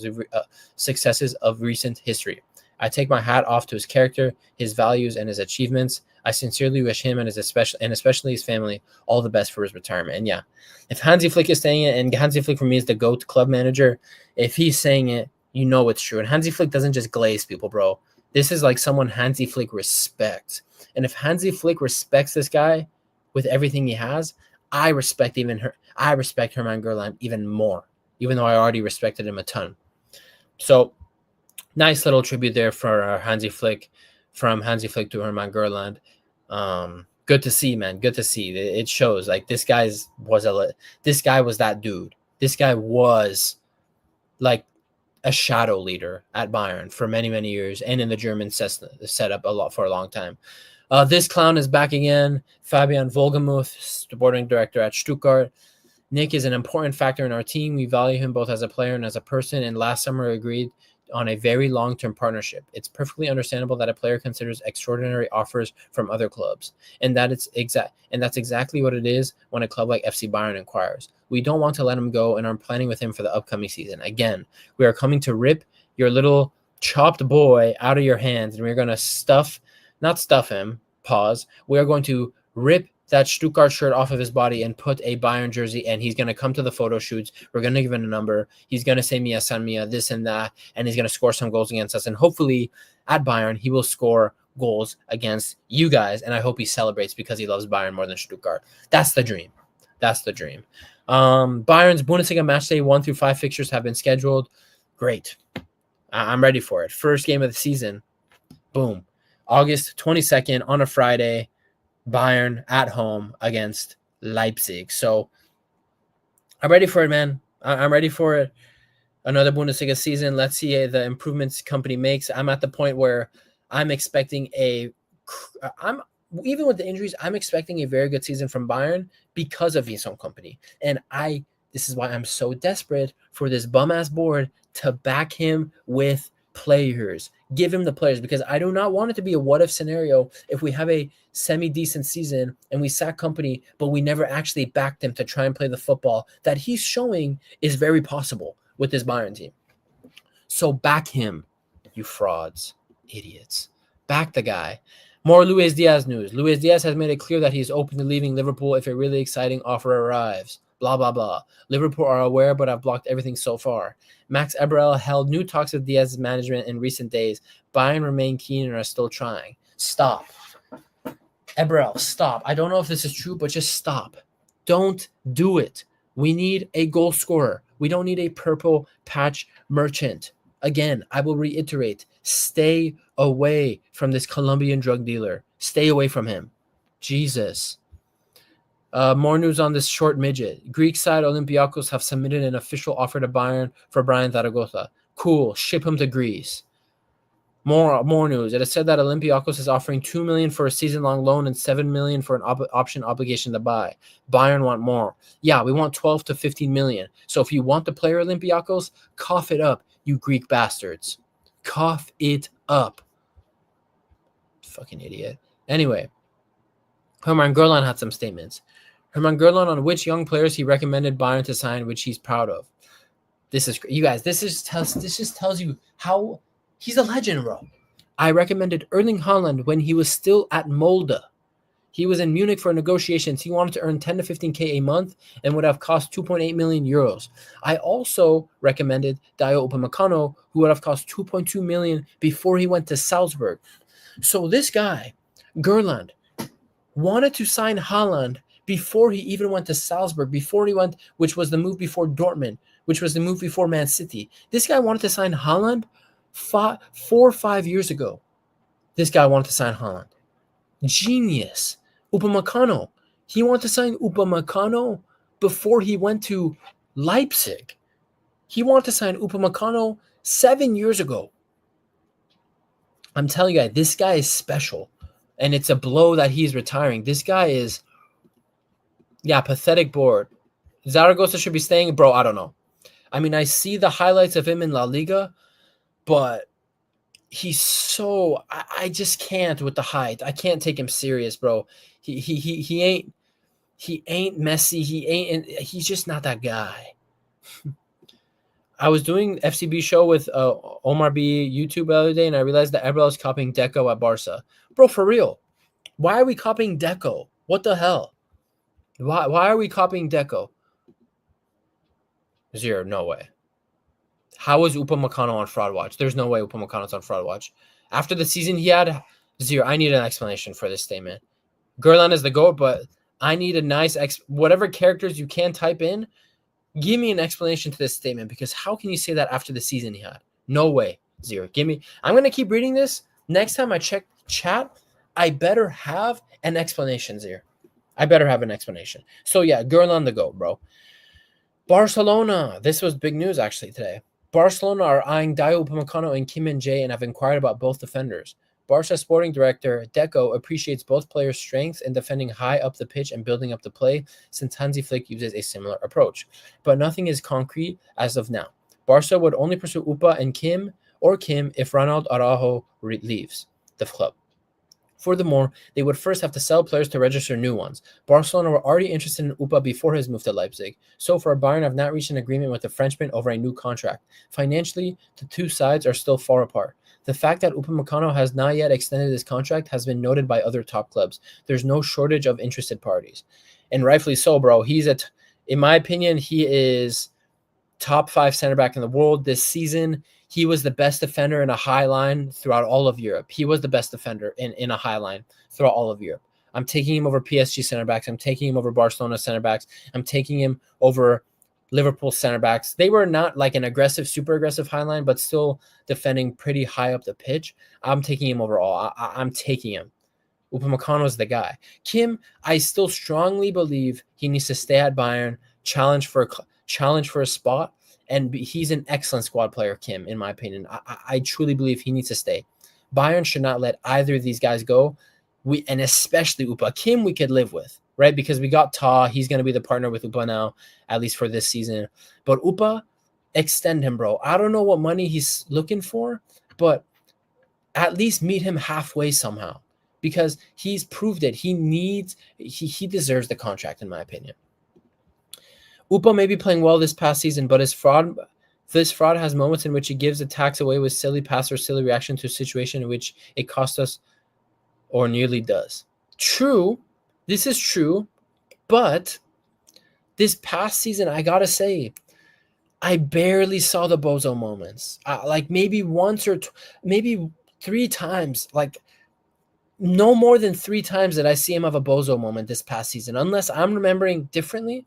of recent history. I take my hat off to his character, his values, and his achievements. I sincerely wish him and especially his family all the best for his retirement. And yeah, if Hansi Flick is saying it, and Hansi Flick for me is the GOAT club manager, if he's saying it, you know it's true. And Hansi Flick doesn't just glaze people, bro. This is like someone Hansi Flick respects. And if Hansi Flick respects this guy with everything he has, I respect Hermann Gerland even more, even though I already respected him a ton. So nice little tribute there for Hansi Flick, from Hansi Flick to Hermann Gerland. Good to see, man. Good to see. It shows like this guy was that dude. This guy was like a shadow leader at Bayern for many, many years, and in the German setup for a long time. This clown is back again. Fabian Wohlgemuth, sporting director at Stuttgart. Nick is an important factor in our team. We value him both as a player and as a person, and last summer agreed on a very long-term partnership. It's perfectly understandable that a player considers extraordinary offers from other clubs, and that's exactly what it is when a club like FC Bayern inquires. We don't want to let him go and are planning with him for the upcoming season. Again, we are coming to rip your little chopped boy out of your hands, and we're going to not stuff him, pause. We are going to rip that Stuttgart shirt off of his body and put a Bayern jersey, and he's going to come to the photo shoots. We're going to give him a number. He's going to say Mia San Mia, this and that, and he's going to score some goals against us. And hopefully at Bayern, he will score goals against you guys, and I hope he celebrates because he loves Bayern more than Stuttgart. That's the dream. That's the dream. Bayern's Bundesliga matchday 1 through 5 fixtures have been scheduled. Great. I'm ready for it. First game of the season. Boom. August 22nd on a Friday. Bayern at home against Leipzig. So I'm ready for it, man. I'm ready for it. Another Bundesliga season. Let's see the improvements company makes. I'm at the point where I'm expecting even with the injuries, I'm expecting a very good season from Bayern because of Vincent Kompany. And this is why I'm so desperate for this bum-ass board to back him with players. Give him the players, because I do not want it to be a what-if scenario if we have a semi-decent season and we sack Kompany, but we never actually backed him to try and play the football that he's showing is very possible with this Bayern team. So back him, you frauds, idiots. Back the guy. More Luis Diaz news. Luis Diaz has made it clear that he is open to leaving Liverpool if a really exciting offer arrives. Blah, blah, blah. Liverpool are aware, but have blocked everything so far. Max Eberl held new talks with Diaz's management in recent days. Bayern remain keen and are still trying. Stop. Eberl, stop. I don't know if this is true, but just stop. Don't do it. We need a goal scorer. We don't need a purple patch merchant. Again, I will reiterate, stay away from this Colombian drug dealer. Stay away from him. Jesus. More news on this short midget. Greek side Olympiacos have submitted an official offer to Bayern for Brian Zaragoza. Cool. Ship him to Greece. More news. It has said that Olympiacos is offering $2 million for a season-long loan and $7 million for an option obligation to buy. Bayern want more. Yeah, we want 12 to 15 million. So if you want the player Olympiacos, cough it up, you Greek bastards. Cough it up. Fucking idiot. Anyway, Hermann Gerland had some statements. Hermann Gerland on which young players he recommended Bayern to sign, which he's proud of. This is, you guys, this just tells you how he's a legend, bro. I recommended Erling Haaland when he was still at Molde. He was in Munich for negotiations. He wanted to earn 10 to 15K a month and would have cost 2.8 million euros. I also recommended Dayot Upamecano, who would have cost 2.2 million before he went to Salzburg. So this guy, Gerland, wanted to sign Haaland before he even went to Salzburg, which was the move before Dortmund, which was the move before Man City. This guy wanted to sign Haaland 4 or 5 years ago. This guy wanted to sign Haaland. Genius. Upamecano. He wanted to sign Upamecano before he went to Leipzig. He wanted to sign Upamecano 7 years ago. I'm telling you guys, this guy is special. And it's a blow that he's retiring. This guy is, pathetic bored. Zaragoza should be staying. Bro, I don't know. I mean, I see the highlights of him in La Liga, but he's so, I just can't with the height. I can't take him serious, bro. He ain't Messi. He's just not that guy. I was doing FCB show with Omar B YouTube the other day, and I realized that everybody was copying Deco at Barca. Bro, for real. Why are we copying Deco? What the hell? Why are we copying Deco? Zero, no way. How is Upamecano on Fraud Watch? There's no way Upamecano's on Fraud Watch. After the season he had, zero. I need an explanation for this statement. Gerland is the GOAT, but I need a nice whatever characters you can type in, give me an explanation to this statement, because how can you say that after the season he had? No way. Zero. I'm going to keep reading this. Next time I check chat, I better have an explanation, Zero. I better have an explanation. So yeah, Gerland the GOAT, bro. Barcelona. This was big news actually today. Barcelona are eyeing Dayot Upamecano and Kim Min-jae and have inquired about both defenders. Barca sporting director Deco appreciates both players' strengths in defending high up the pitch and building up the play, since Hansi Flick uses a similar approach. But nothing is concrete as of now. Barca would only pursue Upa and Kim if Ronald Araujo leaves the club. Furthermore, they would first have to sell players to register new ones. Barcelona were already interested in Upa before his move to Leipzig. So far, Bayern have not reached an agreement with the Frenchman over a new contract. Financially, the two sides are still far apart. The fact that Upamecano has not yet extended his contract has been noted by other top clubs. There's no shortage of interested parties. And rightfully so, bro. In my opinion, he is top 5 center back in the world this season. He was the best defender in a high line throughout all of Europe. He was the best defender in a high line throughout all of Europe. I'm taking him over PSG center backs. I'm taking him over Barcelona center backs. I'm taking him over Liverpool center backs. They were not like an aggressive, super aggressive high line, but still defending pretty high up the pitch. I'm taking him over all. I'm taking him. Upamecano is the guy. Kim, I still strongly believe he needs to stay at Bayern, challenge for a spot. And he's an excellent squad player, Kim, in my opinion. I truly believe he needs to stay. Bayern should not let either of these guys go. And especially Upa. Kim we could live with, right? Because we got Ta. He's going to be the partner with Upa now, at least for this season. But Upa, extend him, bro. I don't know what money he's looking for, but at least meet him halfway somehow. Because he's proved it. He deserves the contract, in my opinion. Upa may be playing well this past season, but this fraud has moments in which he gives attacks away with silly pass or silly reaction to a situation in which it cost us or nearly does. True. This is true. But this past season, I got to say, I barely saw the bozo moments. Like maybe once or maybe 3 times. Like no more than 3 times did I see him have a bozo moment this past season. Unless I'm remembering differently.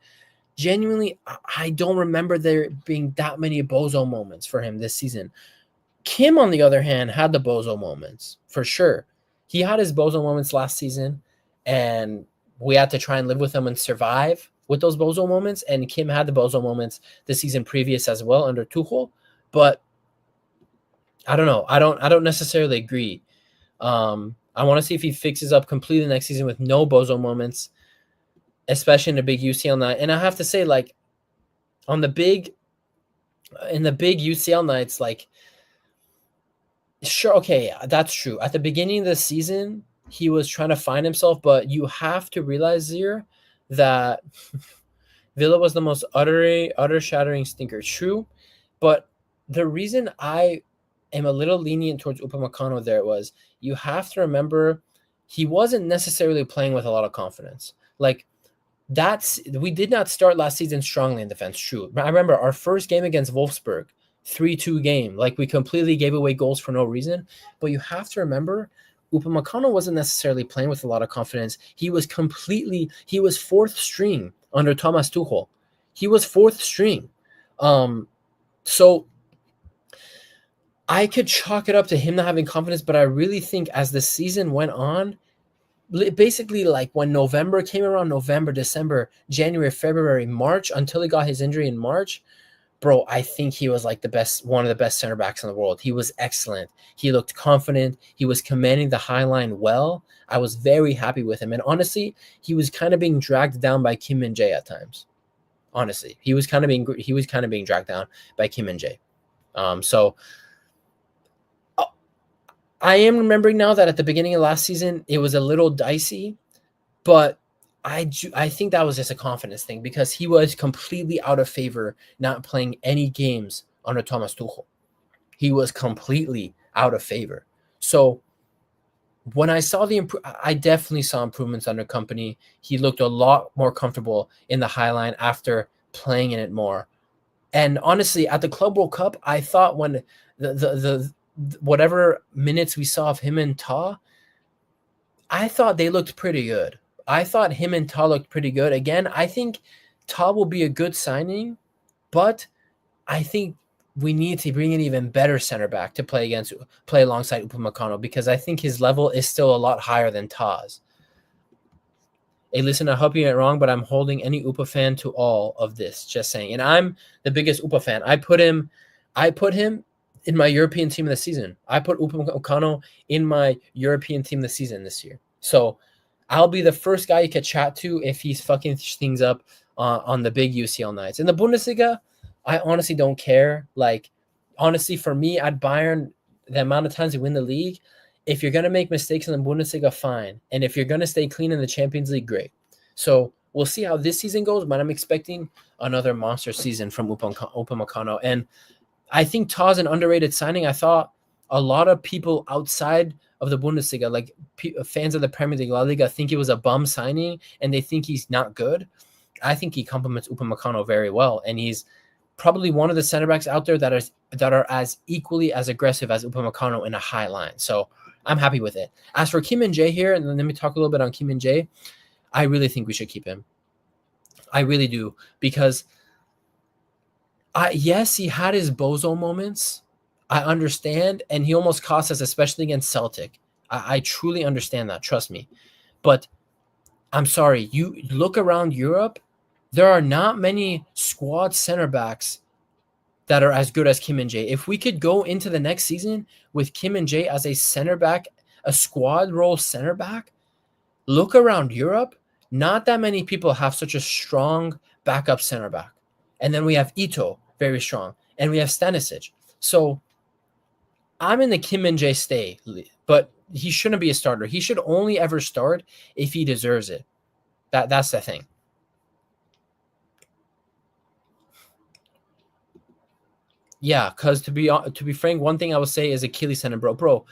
Genuinely, I don't remember there being that many bozo moments for him this season. Kim, on the other hand, had the bozo moments, for sure. He had his bozo moments last season, and we had to try and live with them and survive with those bozo moments, and Kim had the bozo moments the season previous as well under Tuchel, but I don't know. I don't necessarily agree. I want to see if he fixes up completely next season with no bozo moments, especially in a big UCL night. And I have to say, like, on the big in the big UCL nights, like, sure, okay, that's true. At the beginning of the season, he was trying to find himself, but you have to realize here that Villa was the most utter shattering stinker. True, but the reason I am a little lenient towards Upamecano there was you have to remember he wasn't necessarily playing with a lot of confidence. Like, we did not start last season strongly in defense. True, I remember our first game against Wolfsburg, 3-2 game. Like, we completely gave away goals for no reason. But you have to remember, Upamecano wasn't necessarily playing with a lot of confidence. He was fourth string under Thomas Tuchel. He was fourth string. So I could chalk it up to him not having confidence, but I really think as the season went on, basically, like, when November came around, November, December, January, February, March, until he got his injury in March, bro, I think he was like one of the best center backs in the world. He was excellent. He looked confident. He was commanding the high line well. I was very happy with him. And honestly, he was kind of being dragged down by Kim Min-jae at times. Honestly, he was kind of being dragged down by Kim Min-jae. So I am remembering now that at the beginning of last season, it was a little dicey, but I think that was just a confidence thing because he was completely out of favor not playing any games under Thomas Tuchel. He was completely out of favor. So when I saw I definitely saw improvements under Company. He looked a lot more comfortable in the high line after playing in it more. And honestly, at the Club World Cup, I thought when the whatever minutes we saw of him and Ta, I thought they looked pretty good. I thought him and Ta looked pretty good. Again, I think Ta will be a good signing, but I think we need to bring an even better center back to play alongside Upamecano because I think his level is still a lot higher than Ta's. Hey, listen, I hope you ain't wrong, but I'm holding any Upa fan to all of this. Just saying. And I'm the biggest Upa fan. I put him in my European team of the season. I put Upamecano in my European team of the season this year. So I'll be the first guy you could chat to if he's fucking things up on the big UCL nights. In the Bundesliga, I honestly don't care. Like, honestly, for me at Bayern, the amount of times we win the league, if you're going to make mistakes in the Bundesliga, fine. And if you're going to stay clean in the Champions League, great. So we'll see how this season goes, but I'm expecting another monster season from Upamecano. And I think Ta's an underrated signing. I thought a lot of people outside of the Bundesliga, like fans of the Premier League, La Liga, think it was a bum signing and they think he's not good. I think he complements Upamecano very well, and he's probably one of the center backs out there that are as equally as aggressive as Upamecano in a high line. So I'm happy with it. As for Kim Min-jae here, and then let me talk a little bit on Kim Min-jae. I really think we should keep him. I really do, because yes, he had his bozo moments. I understand, and he almost cost us, especially against Celtic. I truly understand that. Trust me. But I'm sorry. You look around Europe, there are not many squad center backs that are as good as Kim Min-jae. If we could go into the next season with Kim Min-jae as a center back, a squad role center back, look around Europe, not that many people have such a strong backup center back. And then we have Ito, very strong, and we have Stanisic. So I'm in the Kim Min-jae stay, but he shouldn't be a starter. He should only ever start if he deserves it. That's the thing. Yeah, because to be frank, one thing I would say is Achilles tendon, bro.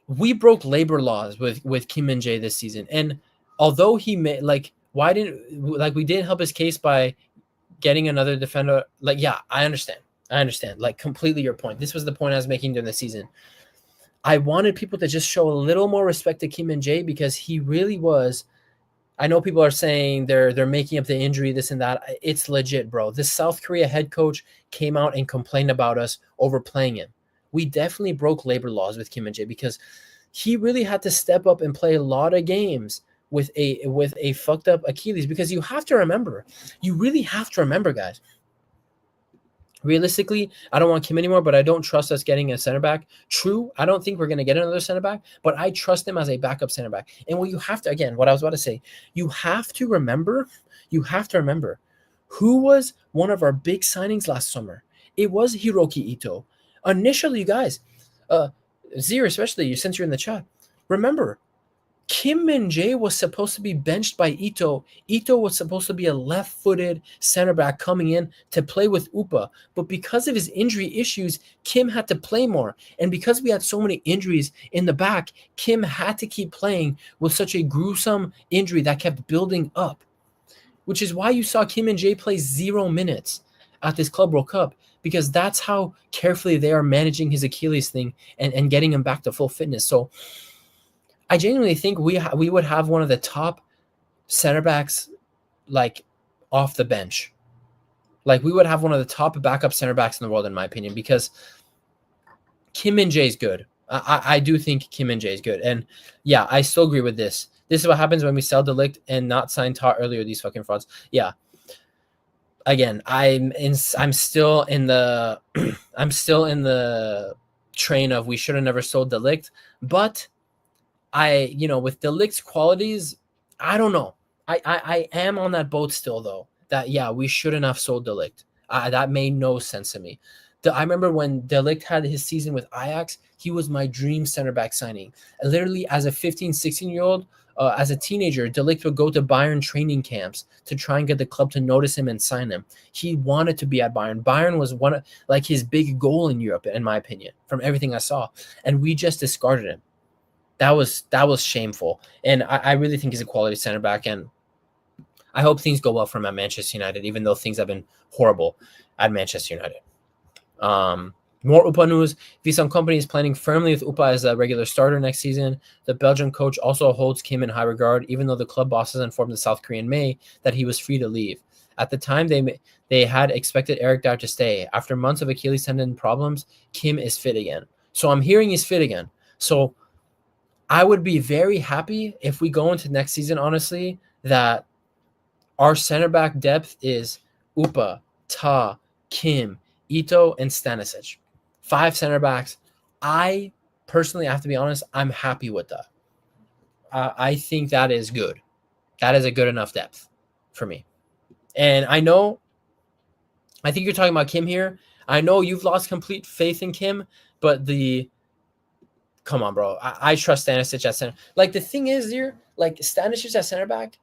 We broke labor laws with Kim Min-jae this season, and although he made we didn't help his case by getting another defender. Like, yeah, I understand. Like, completely your point. This was the point I was making during the season. I wanted people to just show a little more respect to Kim Min-jae because he really was. I know people are saying they're making up the injury, this and that. It's legit, bro. This South Korea head coach came out and complained about us overplaying him. We definitely broke labor laws with Kim Min-jae because he really had to step up and play a lot of games with a fucked up Achilles. Because you really have to remember, guys. Realistically, I don't want Kim anymore, but I don't trust us getting a center back. True, I don't think we're going to get another center back, but I trust him as a backup center back. And what you have to, again, what I was about to say, you have to remember who was one of our big signings last summer. It was Hiroki Ito. Initially, you guys, Zir, especially since you're in the chat, remember, Kim Min-jae was supposed to be benched by Ito. Ito was supposed to be a left-footed center back coming in to play with Upa. But because of his injury issues, Kim had to play more. And because we had so many injuries in the back, Kim had to keep playing with such a gruesome injury that kept building up, which is why you saw Kim Min-jae play 0 minutes at this Club World Cup, because that's how carefully they are managing his Achilles thing and getting him back to full fitness. So I genuinely think we would have one of the top center backs, like, off the bench. Like, we would have one of the top backup center backs in the world, in my opinion, because Kim Min-jae is good. I do think Kim Min-jae is good. And yeah, I still agree with this. This is what happens when we sell Delict and not sign Todd earlier, these fucking frauds. Yeah. Again, I'm still in the I'm still in the train of we should have never sold Delict, but with Delict's qualities, I don't know. I am on that boat still, though, that, yeah, we shouldn't have sold Delict. That made no sense to me. I remember when Delict had his season with Ajax, he was my dream center back signing. Literally, as a 15, 16-year-old, as a teenager, Delict would go to Bayern training camps to try and get the club to notice him and sign him. He wanted to be at Bayern. Bayern was one of, like, his big goal in Europe, in my opinion, from everything I saw. And we just discarded him. That was shameful. And I really think he's a quality center back. And I hope things go well for him at Manchester United, even though things have been horrible at Manchester United. More Upa news. Visan Company is planning firmly with Upa as a regular starter next season. The Belgian coach also holds Kim in high regard, even though the club bosses informed the South Korean May that he was free to leave. At the time, they had expected Eric Dyer to stay. After months of Achilles tendon problems, Kim is fit again. So I'm hearing he's fit again. So I would be very happy if we go into next season, honestly, that our center back depth is Upa, Ta, Kim, Ito, and Stanisic. 5 center backs. I personally have to be honest, I'm happy with that. I think that is good. That is a good enough depth for me. And I think you're talking about Kim here. I know you've lost complete faith in Kim, but come on, bro. I trust Stanisic at center. Like, the thing is here, like, Stanisic at center back,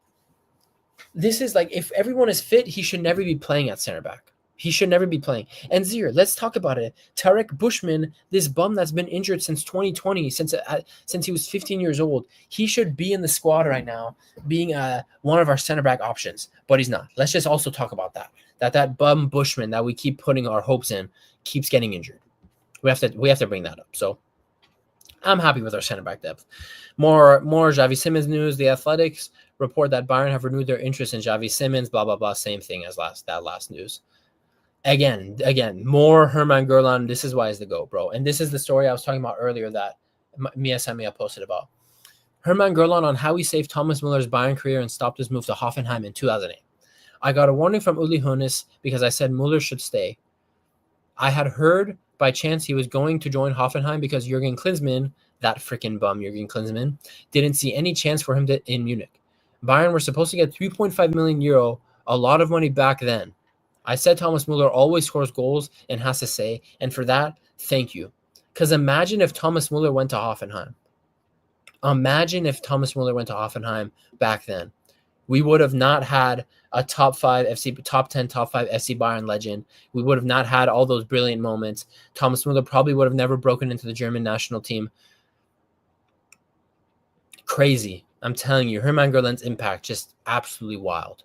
this is like, if everyone is fit, he should never be playing at center back. He should never be playing. And Zir, let's talk about it. Tarek Bushman, this bum that's been injured since 2020, since he was 15 years old, he should be in the squad right now, being one of our center back options, but he's not. Let's just also talk about that bum Bushman that we keep putting our hopes in keeps getting injured. We have to bring that up. So I'm happy with our center back depth. More Xavi Simons news. The Athletics report that Bayern have renewed their interest in Xavi Simons. Blah blah blah. Same thing as last news. Again, more Herman Gerland. This is why he's the GOAT, bro. And this is the story I was talking about earlier that Mia Samia posted about. Herman Gerland on how he saved Thomas Muller's Bayern career and stopped his move to Hoffenheim in 2008. I got a warning from Uli Hoeneß because I said Muller should stay. I had heard by chance he was going to join Hoffenheim because Jurgen Klinsmann, that freaking bum Jurgen Klinsmann, didn't see any chance for him in Munich. Bayern were supposed to get 3.5 million euro, a lot of money back then. I said Thomas Muller always scores goals and has to say, and for that, thank you. Because imagine if Thomas Muller went to Hoffenheim. Imagine if Thomas Muller went to Hoffenheim back then. We would have not had a top 10, top 5 FC Bayern legend. We would have not had all those brilliant moments. Thomas Muller probably would have never broken into the German national team. Crazy. I'm telling you, Herman Gerland's impact just absolutely wild.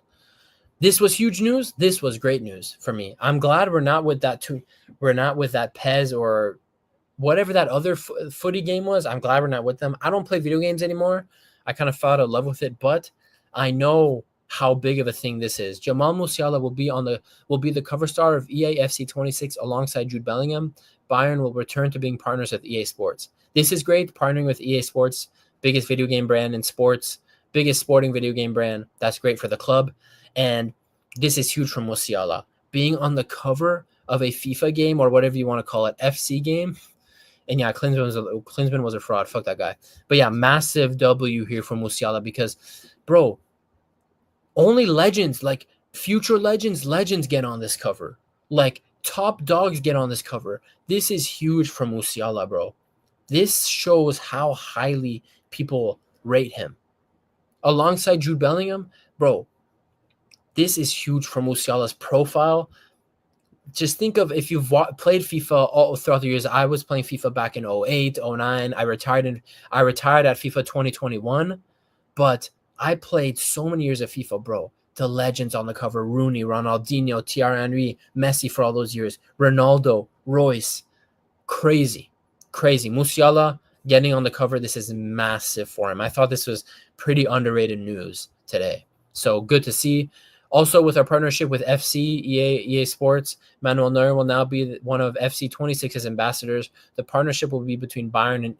This was huge news. This was great news for me. I'm glad we're not with that Pez or whatever that other footy game was. I'm glad we're not with them. I don't play video games anymore. I kind of fell out of love with it, but I know how big of a thing this is. Jamal Musiala will be the cover star of EA FC 26 alongside Jude Bellingham. Bayern will return to being partners with EA Sports. This is great, partnering with EA Sports, biggest video game brand in sports, biggest sporting video game brand. That's great for the club. And this is huge for Musiala. Being on the cover of a FIFA game or whatever you want to call it, FC game. And yeah, Klinsmann was a fraud. Fuck that guy. But yeah, massive W here for Musiala because, bro, only legends, like future legends get on this cover. Like top dogs get on this cover. This is huge for Musiala, bro. This shows how highly people rate him. Alongside Jude Bellingham, bro, this is huge for Musiala's profile. Just think of if you've played FIFA all throughout the years. I was playing FIFA back in 08, 09. I retired at FIFA 2021, but I played so many years of FIFA, bro. The legends on the cover: Rooney, Ronaldinho, Thierry Henry, Messi for all those years, Ronaldo, Royce. Crazy. Musiala getting on the cover. This is massive for him. I thought this was pretty underrated news today. So good to see. Also, with our partnership with EA Sports, Manuel Neuer will now be one of FC 26's ambassadors. The partnership will be between Bayern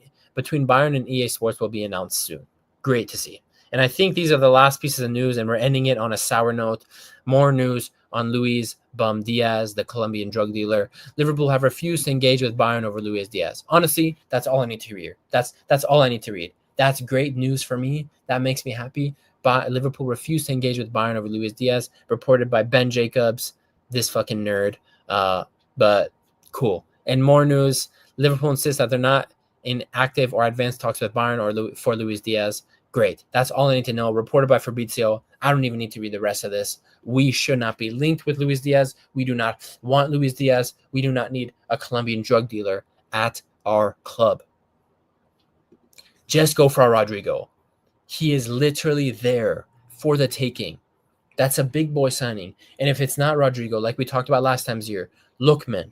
and EA Sports will be announced soon. Great to see. And I think these are the last pieces of news, and we're ending it on a sour note. More news on Luis Bum Diaz, the Colombian drug dealer. Liverpool have refused to engage with Bayern over Luis Diaz. Honestly, that's all I need to read. That's all I need to read. That's great news for me. That makes me happy. But Liverpool refused to engage with Bayern over Luis Diaz, reported by Ben Jacobs, this fucking nerd. But cool. And more news. Liverpool insists that they're not in active or advanced talks with Bayern for Luis Diaz. Great. That's all I need to know. Reported by Fabrizio. I don't even need to read the rest of this. We should not be linked with Luis Diaz. We do not want Luis Diaz. We do not need a Colombian drug dealer at our club. Just go for Rodrigo. He is literally there for the taking. That's a big boy signing. And if it's not Rodrigo, like we talked about last time's year, Lookman.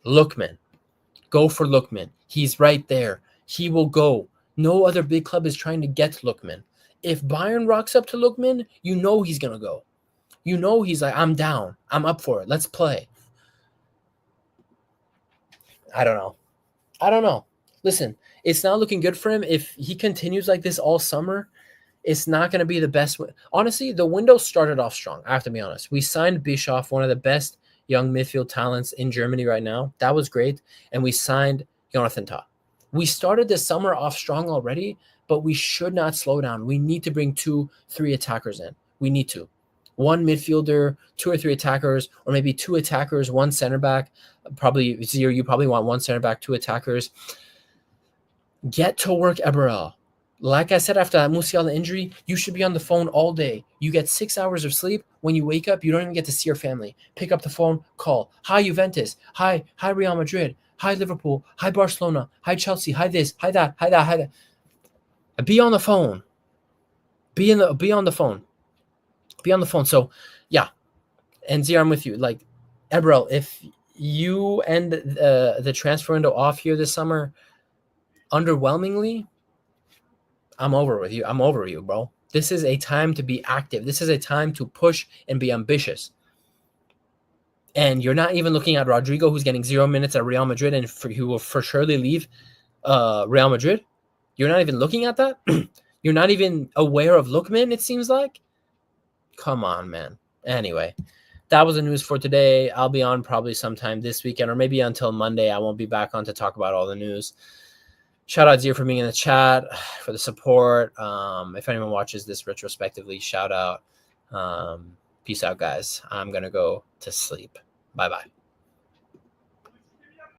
Go for Lookman. He's right there. He will go. No other big club is trying to get Lookman. If Bayern rocks up to Lookman, you know he's going to go. You know he's like, I'm down. I'm up for it. Let's play. I don't know. Listen, it's not looking good for him. If he continues like this all summer, it's not going to be the best. Honestly, the window started off strong. I have to be honest. We signed Bischoff, one of the best young midfield talents in Germany right now. That was great. And we signed Jonathan Tah. We started the summer off strong already, but we should not slow down. We need to bring 2-3 attackers in. We need to. One midfielder, 2 or 3 attackers, or maybe 2 attackers, 1 center back. Probably Zero, you probably want 1 center back, 2 attackers. Get to work, Eberl. Like I said, after that Musiala injury, you should be on the phone all day. You get 6 hours of sleep. When you wake up, you don't even get to see your family. Pick up the phone, call. Hi, Juventus. Hi, Real Madrid. Hi, Liverpool. Hi, Barcelona. Hi, Chelsea. Hi, this. Hi, that. Hi, that. Hi, that. Be on the phone. Be on the phone. Be on the phone. So, yeah. And Zia, I'm with you. Like, Eberl, if you end the transfer window off here this summer underwhelmingly, I'm over you, bro. This is a time to be active. This is a time to push and be ambitious. And you're not even looking at Rodrigo, who's getting 0 minutes at Real Madrid and who will for surely leave Real Madrid. You're not even looking at that. You're not even aware of Lookman, it seems like. Come on, man. Anyway, that was the news for today. I'll be on probably sometime this weekend or maybe until Monday. I won't be back on to talk about all the news. Shout out Zia for being in the chat, for the support. If anyone watches this retrospectively, shout out. Peace out, guys. I'm going to go to sleep. Bye-bye.